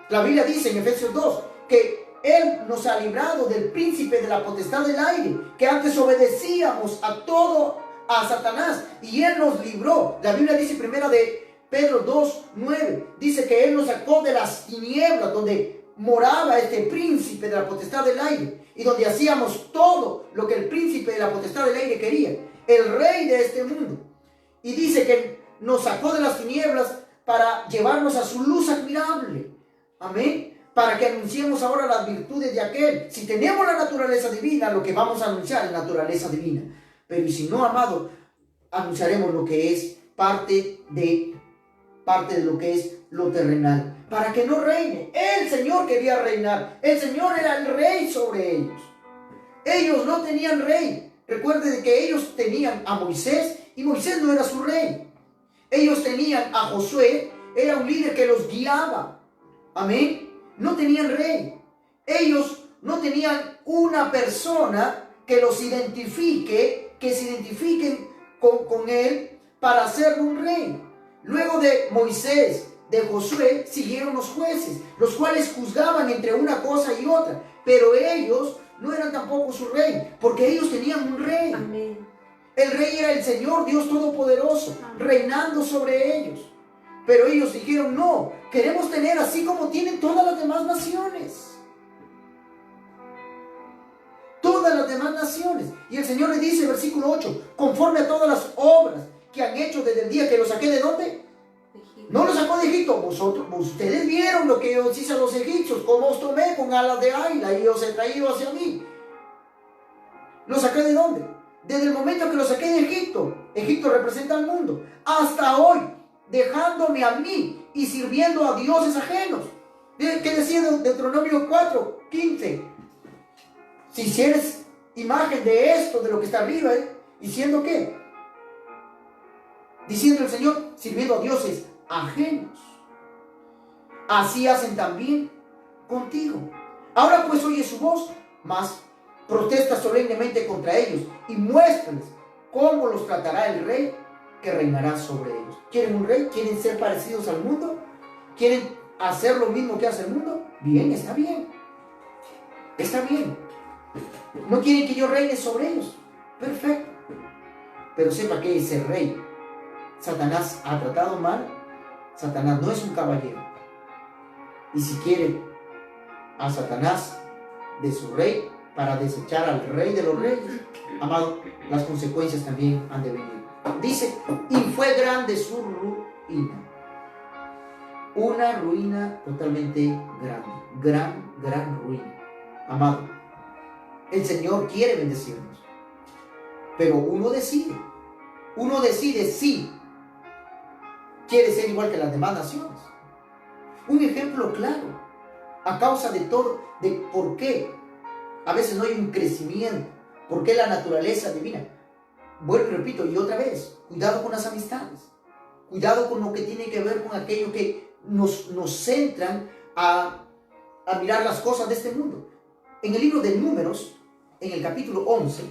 La Biblia dice en Efesios 2 que Él nos ha librado del príncipe de la potestad del aire, que antes obedecíamos a Satanás, y Él nos libró. La Biblia dice, primera de Pedro 2:9, dice que Él nos sacó de las tinieblas donde moraba este príncipe de la potestad del aire, y donde hacíamos todo lo que el príncipe de la potestad del aire quería, el rey de este mundo. Y dice que nos sacó de las tinieblas para llevarnos a su luz admirable. Amén. Para que anunciemos ahora las virtudes de aquel. Si tenemos la naturaleza divina, lo que vamos a anunciar es naturaleza divina. Pero si no, amado, anunciaremos lo que es parte de lo que es lo terrenal. Para que no reine. El Señor quería reinar. El Señor era el rey sobre ellos. Ellos no tenían rey. Recuerden que ellos tenían a Moisés, y Moisés no era su rey. Ellos tenían a Josué, era un líder que los guiaba. Amén. No tenían rey. Ellos no tenían una persona que los identifique, que se identifiquen con él para hacerlo un rey. Luego de Moisés, de Josué, siguieron los jueces, los cuales juzgaban entre una cosa y otra. Pero ellos no eran tampoco su rey, porque ellos tenían un rey. Amén. El rey era el Señor, Dios Todopoderoso, reinando sobre ellos. Pero ellos dijeron, no, queremos tener así como tienen todas las demás naciones. Todas las demás naciones. Y el Señor le dice, versículo 8, conforme a todas las obras que han hecho desde el día que los saqué de ¿dónde? No los sacó de Egipto. Ustedes vieron lo que os hice a los egipcios, cómo os tomé con alas de águila y os he traído hacia mí. ¿Los saqué de dónde? Desde el momento que los saqué de Egipto. Egipto representa al mundo. Hasta hoy, dejándome a mí y sirviendo a dioses ajenos. ¿Qué decía Deuteronomio 4:15? Si hicieres imagen de esto, de lo que está arriba, ¿diciendo qué? Diciendo el Señor, sirviendo a dioses ajenos. Así hacen también contigo. Ahora pues oye su voz, mas protesta solemnemente contra ellos y muéstrales cómo los tratará el rey que reinará sobre ellos. ¿Quieren un rey? ¿Quieren ser parecidos al mundo? ¿Quieren hacer lo mismo que hace el mundo? Bien, está bien. Está bien. ¿No quieren que yo reine sobre ellos? Perfecto. Pero sepa que ese rey, Satanás ha tratado mal. Satanás no es un caballero. Y si quiere a Satanás de su rey para desechar al rey de los reyes, amado, las consecuencias también han de venir. Dice, y fue grande su ruina. Una ruina totalmente grande. Gran ruina. Amado, el Señor quiere bendecirnos. Pero uno decide. Uno decide si quiere ser igual que las demás naciones. Un ejemplo claro. A causa de todo, de por qué a veces no hay un crecimiento. ¿Por qué la naturaleza divina? Vuelvo y repito, y otra vez, cuidado con las amistades. Cuidado con lo que tiene que ver con aquello que nos centran a mirar las cosas de este mundo. En el libro de Números, en el capítulo 11,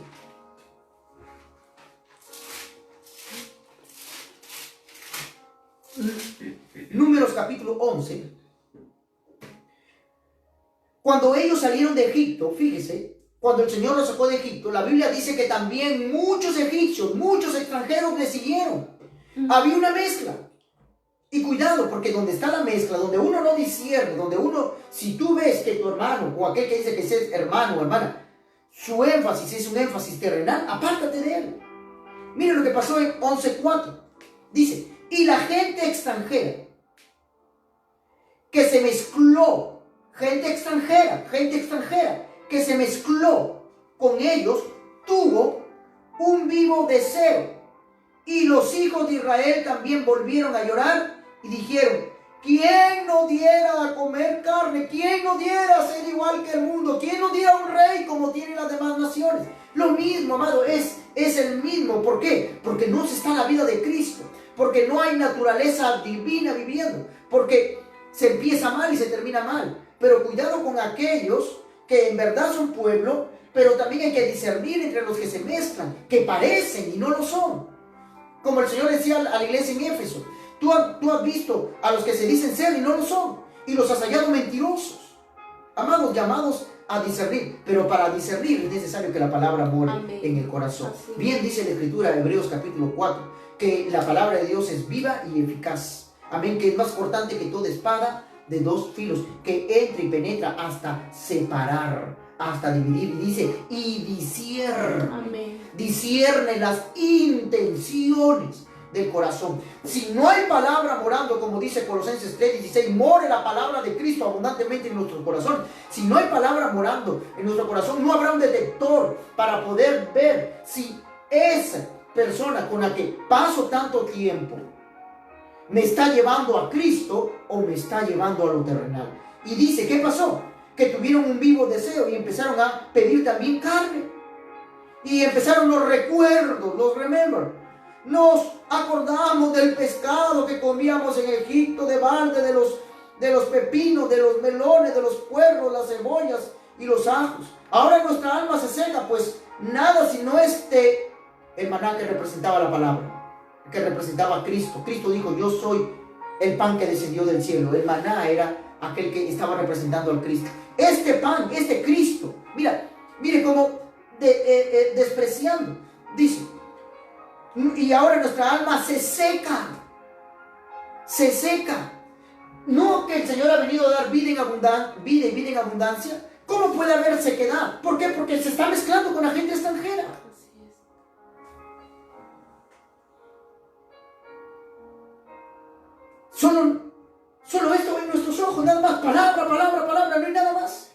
Números capítulo 11, cuando ellos salieron de Egipto, fíjese, cuando el Señor los sacó de Egipto, la Biblia dice que también muchos egipcios, muchos extranjeros le siguieron. Había una mezcla. Y cuidado, porque donde está la mezcla, donde uno no discierne, donde uno, si tú ves que tu hermano o aquel que dice que es hermano o hermana, su énfasis es un énfasis terrenal, apártate de él. Miren lo que pasó en 11:4. Dice, y la gente extranjera que se mezcló, gente extranjera, que se mezcló con ellos, tuvo un vivo deseo. Y los hijos de Israel también volvieron a llorar y dijeron, ¿quién nos diera a comer carne? ¿Quién nos diera a ser igual que el mundo? ¿Quién nos diera un rey como tienen las demás naciones? Lo mismo, amado, es el mismo. ¿Por qué? Porque no se está en la vida de Cristo. Porque no hay naturaleza divina viviendo. Porque se empieza mal y se termina mal. Pero cuidado con aquellos que en verdad son pueblo, pero también hay que discernir entre los que se mezclan, que parecen y no lo son. Como el Señor decía a la iglesia en Éfeso, tú has visto a los que se dicen ser y no lo son, y los has hallado mentirosos. Amados, llamados a discernir, pero para discernir es necesario que la palabra more en el corazón. Así. Bien dice la Escritura, Hebreos capítulo 4, que la palabra de Dios es viva y eficaz. Amén, que es más cortante que toda espada de dos filos, que entra y penetra hasta separar, hasta dividir. Y dice, y discierne las intenciones del corazón. Si no hay palabra morando, como dice Colosenses 3:16, more la palabra de Cristo abundantemente en nuestro corazón. Si no hay palabra morando en nuestro corazón, no habrá un detector para poder ver si esa persona con la que paso tanto tiempo me está llevando a Cristo o me está llevando a lo terrenal. Y dice, ¿qué pasó? Que tuvieron un vivo deseo y empezaron a pedir también carne. Y empezaron los recuerdos, los remember. Nos acordamos del pescado que comíamos en Egipto, de balde, de los pepinos, de los melones, de los puerros, las cebollas y los ajos. Ahora nuestra alma se seca, pues nada sino el maná que representaba la palabra, que representaba a Cristo. Cristo dijo, yo soy el pan que descendió del cielo. El maná era aquel que estaba representando al Cristo. Este pan, este Cristo, mire cómo despreciando, dice, y ahora nuestra alma se seca. No que el Señor ha venido a dar vida en abundancia. ¿Cómo puede haber sequedad? ¿Por qué? Porque se está mezclando con la gente extranjera. Solo esto en nuestros ojos, nada más, palabra, no hay nada más.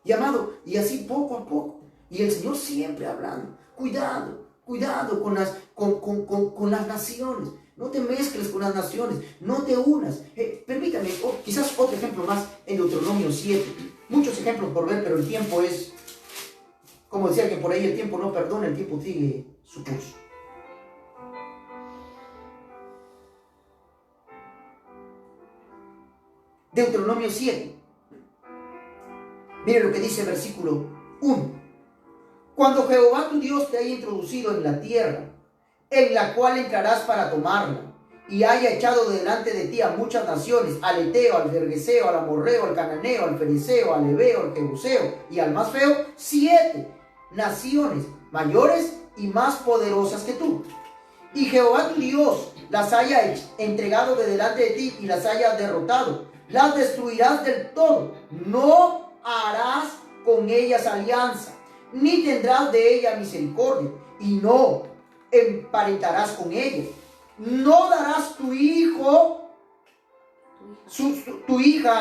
Y amado, y así poco a poco, y el Señor siempre hablando, cuidado con las naciones, no te mezcles con las naciones, no te unas. Permítame, quizás otro ejemplo más en Deuteronomio 7, muchos ejemplos por ver, pero el tiempo es, como decía que por ahí el tiempo no perdona, el tiempo sigue su curso. Deuteronomio 7. Mire lo que dice el versículo 1. Cuando Jehová tu Dios te haya introducido en la tierra, en la cual entrarás para tomarla, y haya echado delante de ti a muchas naciones, al Eteo, al Gergeseo, al Amorreo, al Cananeo, al Fereceo, al Heveo, al Jebuseo, y al más feo, 7 naciones mayores y más poderosas que tú. Y Jehová tu Dios las haya entregado de delante de ti y las haya derrotado. Las destruirás del todo. No harás con ellas alianza, ni tendrás de ellas misericordia, y no emparentarás con ellas. No darás tu hija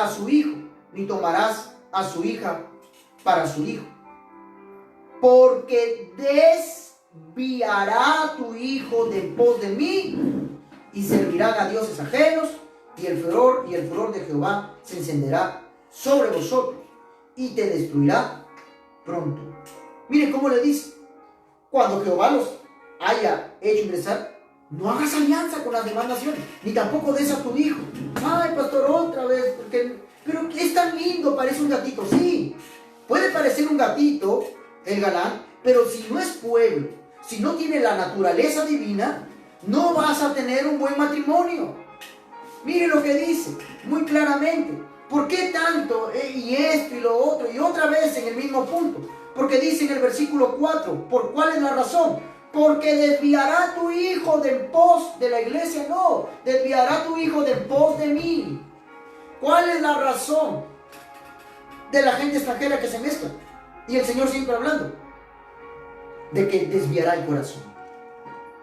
a su hijo, ni tomarás a su hija para su hijo, porque desviará tu hijo de pos de mí, y servirán a dioses ajenos, y el furor de Jehová se encenderá sobre vosotros y te destruirá pronto. Mire cómo le dice, cuando Jehová los haya hecho ingresar, no hagas alianza con las demás naciones, ni tampoco des a tu hijo. Ay, pastor, otra vez, pero es tan lindo, parece un gatito. Sí, puede parecer un gatito el galán, pero si no es pueblo, si no tiene la naturaleza divina, no vas a tener un buen matrimonio. Mire lo que dice muy claramente. ¿Por qué tanto? Y esto y lo otro. Y otra vez en el mismo punto. Porque dice en el versículo 4. ¿Por cuál es la razón? Porque desviará tu hijo del pos de la iglesia, no, desviará tu hijo del pos de mí. ¿Cuál es la razón de la gente extranjera que se mezcla? Y el Señor siempre hablando de que desviará el corazón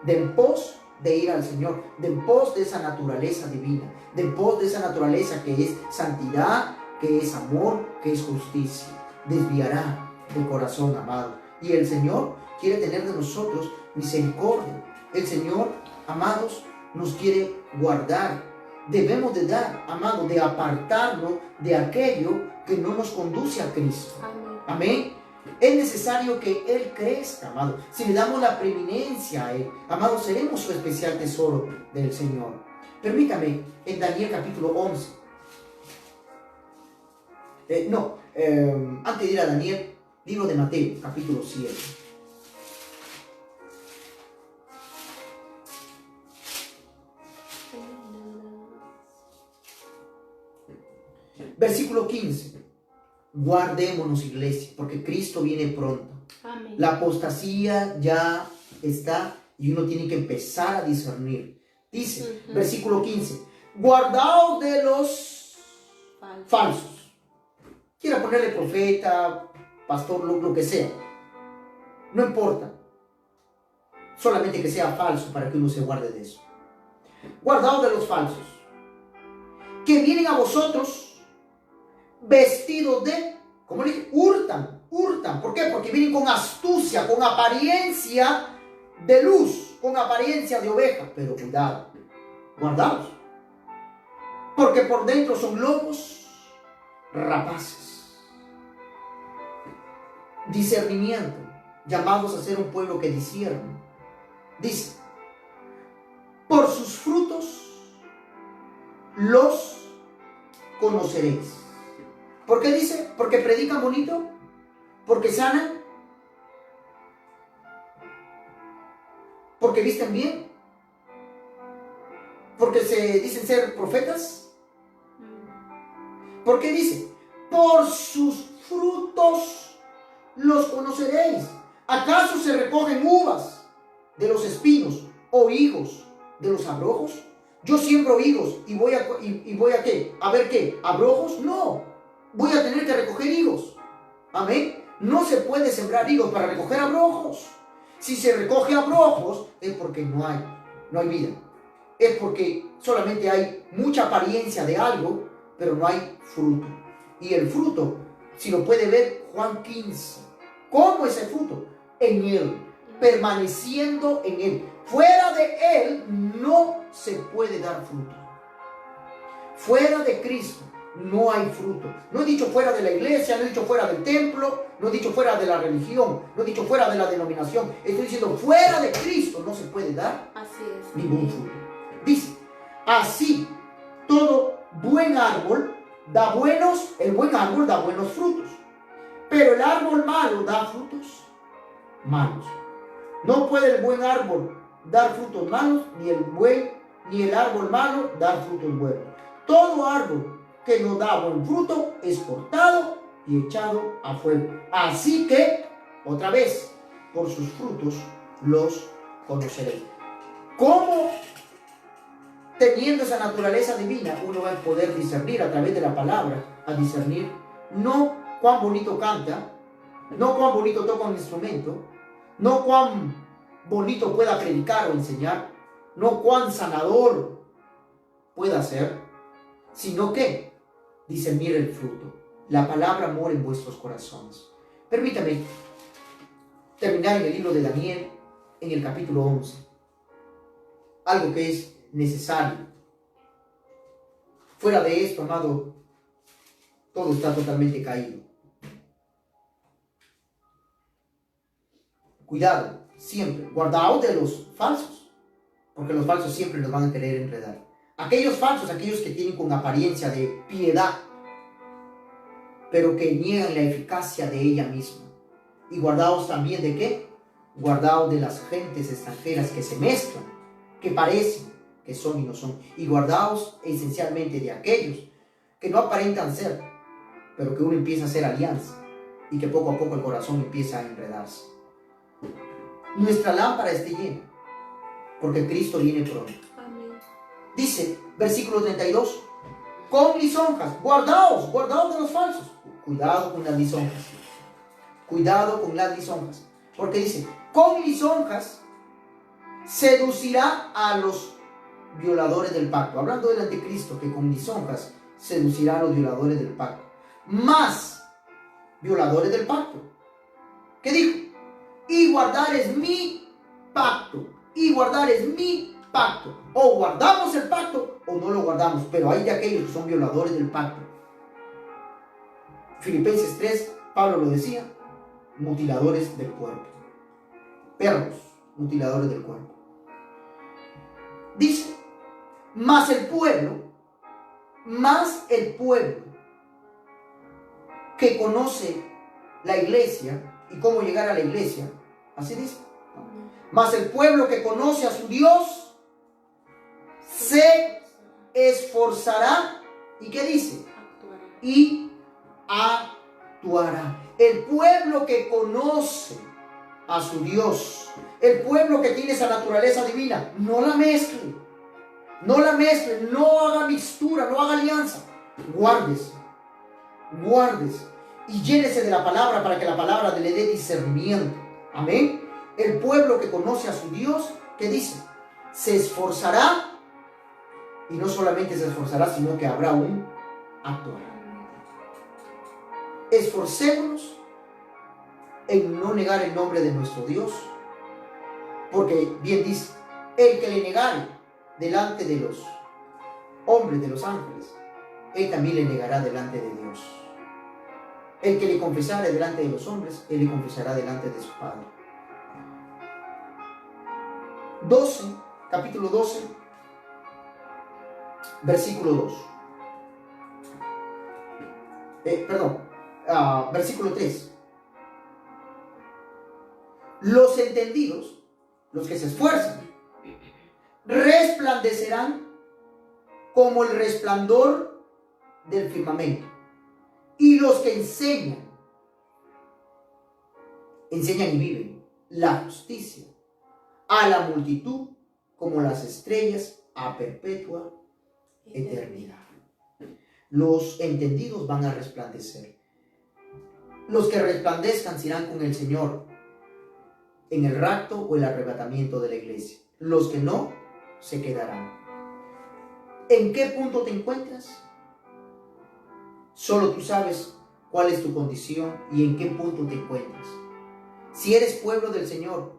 del pos de ir al Señor, del pos de esa naturaleza divina, del pos de esa naturaleza que es santidad, que es amor, que es justicia. Desviará el corazón, amado. Y el Señor quiere tener de nosotros misericordia. El Señor, amados, nos quiere guardar. Debemos de dar, amados, de apartarnos de aquello que no nos conduce a Cristo. Amén. Es necesario que Él crezca, amado. Si le damos la preeminencia a Él, amado, seremos su especial tesoro del Señor. Permítame, en Daniel capítulo 11. Antes de ir a Daniel, libro de Mateo, capítulo 7. Versículo 15. Guardémonos, iglesia, porque Cristo viene pronto. Amén. La apostasía ya está y uno tiene que empezar a discernir. Dice, versículo 15, guardaos de los falsos. Quiera ponerle profeta, pastor, lo que sea. No importa. Solamente que sea falso para que uno se guarde de eso. Guardaos de los falsos, que vienen a vosotros vestidos de, como le dije, hurtan. ¿Por qué? Porque vienen con astucia, con apariencia de luz, con apariencia de oveja. Pero cuidado, guardaos, porque por dentro son lobos rapaces. Discernimiento, llamados a ser un pueblo que discierne. Dice, por sus frutos los conoceréis. ¿Por qué dice? Porque predican bonito, porque sanan, porque visten bien, porque se dicen ser profetas. ¿Por qué dice? Por sus frutos los conoceréis. ¿Acaso se recogen uvas de los espinos o higos de los abrojos? Yo siembro higos y voy a ¿qué? ¿A ver qué? ¿Abrojos? No. Voy a tener que recoger higos. Amén. No se puede sembrar higos para recoger abrojos. Si se recoge abrojos es porque no hay vida. Es porque solamente hay mucha apariencia de algo, pero no hay fruto. Y el fruto, si lo puede ver Juan 15. ¿Cómo es el fruto? En Él, permaneciendo en Él. Fuera de Él no se puede dar fruto. Fuera de Cristo no hay fruto. No he dicho fuera de la iglesia, no he dicho fuera del templo, no he dicho fuera de la religión, no he dicho fuera de la denominación. Estoy diciendo fuera de Cristo no se puede dar ningún fruto. Dice, así todo buen árbol da el buen árbol da buenos frutos, pero el árbol malo da frutos malos. No puede el buen árbol dar frutos malos, ni el árbol malo dar frutos buenos. Todo árbol que no da buen fruto es cortado y echado a fuego. Así que, otra vez, por sus frutos los conoceréis. ¿Cómo, teniendo esa naturaleza divina, uno va a poder discernir a través de la palabra? A discernir no cuán bonito canta, no cuán bonito toca un instrumento, no cuán bonito pueda predicar o enseñar, no cuán sanador pueda ser, sino que discernir el fruto. La palabra mora en vuestros corazones. Permítame terminar en el libro de Daniel, en el capítulo 11. Algo que es necesario. Fuera de esto, amado, todo está totalmente caído. Cuidado, siempre, guardaos de los falsos, porque los falsos siempre nos van a querer enredar. Aquellos falsos, aquellos que tienen con apariencia de piedad, pero que niegan la eficacia de ella misma. Y guardaos también de ¿qué? Guardaos de las gentes extranjeras que se mezclan, que parecen que son y no son. Y guardaos esencialmente de aquellos que no aparentan ser, pero que uno empieza a hacer alianza y que poco a poco el corazón empieza a enredarse. nuestra lámpara esté llena, porque Cristo viene pronto. Amén. Dice, versículo 32, con lisonjas, guardaos de los falsos. Cuidado con las lisonjas. Cuidado con las lisonjas. Porque dice, con lisonjas seducirá a los violadores del pacto. Hablando del anticristo, que con lisonjas seducirá a los violadores del pacto. Más violadores del pacto. ¿Qué dijo? Y guardar es mi pacto. Y guardar es mi pacto. O guardamos el pacto o no lo guardamos. Pero hay de aquellos que son violadores del pacto. Filipenses 3, Pablo lo decía, mutiladores del cuerpo. Perros, mutiladores del cuerpo. Dice, más el pueblo que conoce la iglesia y cómo llegar a la iglesia, así dice, más el pueblo que conoce a su Dios se esforzará. ¿Y qué dice? Y actuará. El pueblo que conoce a su Dios, el pueblo que tiene esa naturaleza divina, no la mezcle, no haga mixtura, no haga alianza. Guárdese y llénese de la palabra para que la palabra le dé discernimiento. Amén. El pueblo que conoce a su Dios, ¿qué dice? Se esforzará, y no solamente se esforzará, sino que habrá un actuará. Esforcémonos en no negar el nombre de nuestro Dios, porque bien dice, el que le negare delante de los hombres, de los ángeles, él también le negará delante de Dios. El que le confesare delante de los hombres, él le confesará delante de su Padre. Capítulo 12, versículo 2. Versículo 3. Los entendidos, los que se esfuerzan, resplandecerán como el resplandor del firmamento. Y los que enseñan y viven la justicia a la multitud como las estrellas a perpetua eternidad. Los entendidos van a resplandecer. Los que resplandezcan se irán con el Señor en el rapto o el arrebatamiento de la iglesia. Los que no, se quedarán. ¿En qué punto te encuentras? Solo tú sabes cuál es tu condición y en qué punto te encuentras. Si eres pueblo del Señor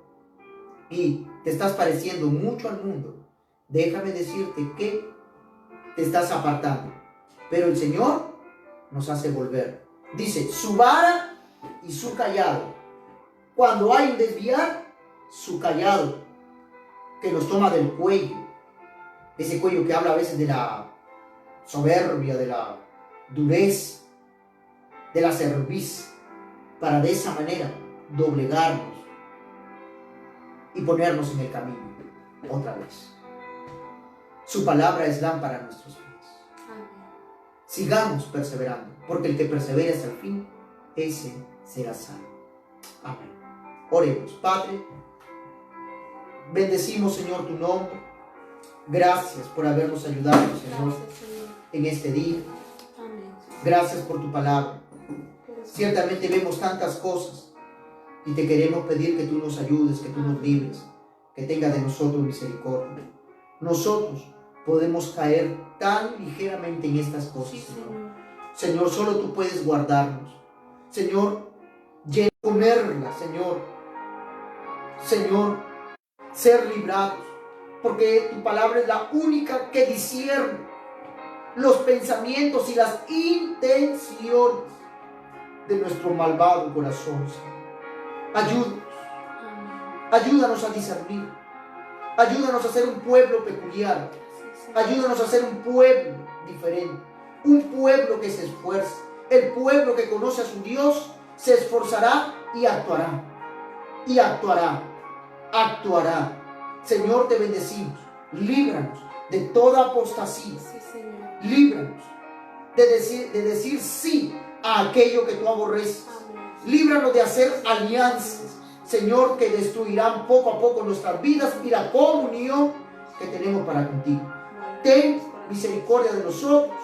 y te estás pareciendo mucho al mundo, déjame decirte que te estás apartando. Pero el Señor nos hace volver. Dice, su vara y su callado. Cuando hay un desviar, su callado que nos toma del cuello. Ese cuello que habla a veces de la soberbia, de la dureza, de la cerviz, para de esa manera doblegarnos y ponernos en el camino otra vez. Su palabra es lámpara a nuestros pies. Sigamos perseverando, porque el que persevera hasta el fin, ese será salvo. Amén. Oremos. Padre, bendecimos, Señor, tu nombre. Gracias por habernos ayudado, Señor, en este día. Gracias por tu palabra. Ciertamente vemos tantas cosas y te queremos pedir que tú nos ayudes, que tú nos libres, que tengas de nosotros misericordia. Nosotros podemos caer tan ligeramente en estas cosas, Señor. Señor, solo tú puedes guardarnos. Señor, comerla, Señor, ser librados, porque tu palabra es la única que discierne los pensamientos y las intenciones de nuestro malvado corazón, Señor. Ayúdanos a discernir, ayúdanos a ser un pueblo peculiar, ayúdanos a ser un pueblo diferente, un pueblo que se esfuerza. El pueblo que conoce a su Dios se esforzará y actuará. Y actuará. Señor, te bendecimos. Líbranos de toda apostasía. Líbranos de decir sí a aquello que tú aborreces. Líbranos de hacer alianzas Señor, que destruirán poco a poco nuestras vidas y la comunión que tenemos para contigo. Ten misericordia de nosotros,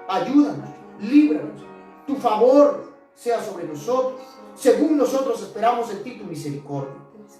ayúdanos, líbranos. Tu favor sea sobre nosotros, según nosotros esperamos en ti tu misericordia.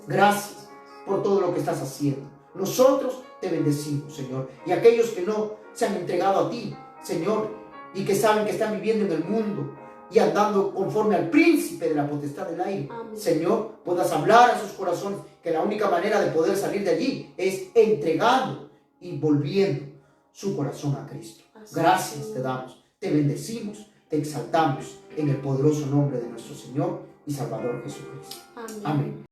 Gracias por todo lo que estás haciendo. Nosotros te bendecimos, Señor. Y aquellos que no se han entregado a ti, Señor, y que saben que están viviendo en el mundo y andando conforme al príncipe de la potestad del aire, amén, Señor, puedas hablar a sus corazones, que la única manera de poder salir de allí es entregando y volviendo su corazón a Cristo. Gracias te damos, te bendecimos, te exaltamos en el poderoso nombre de nuestro Señor y Salvador Jesucristo. Amén. Amén.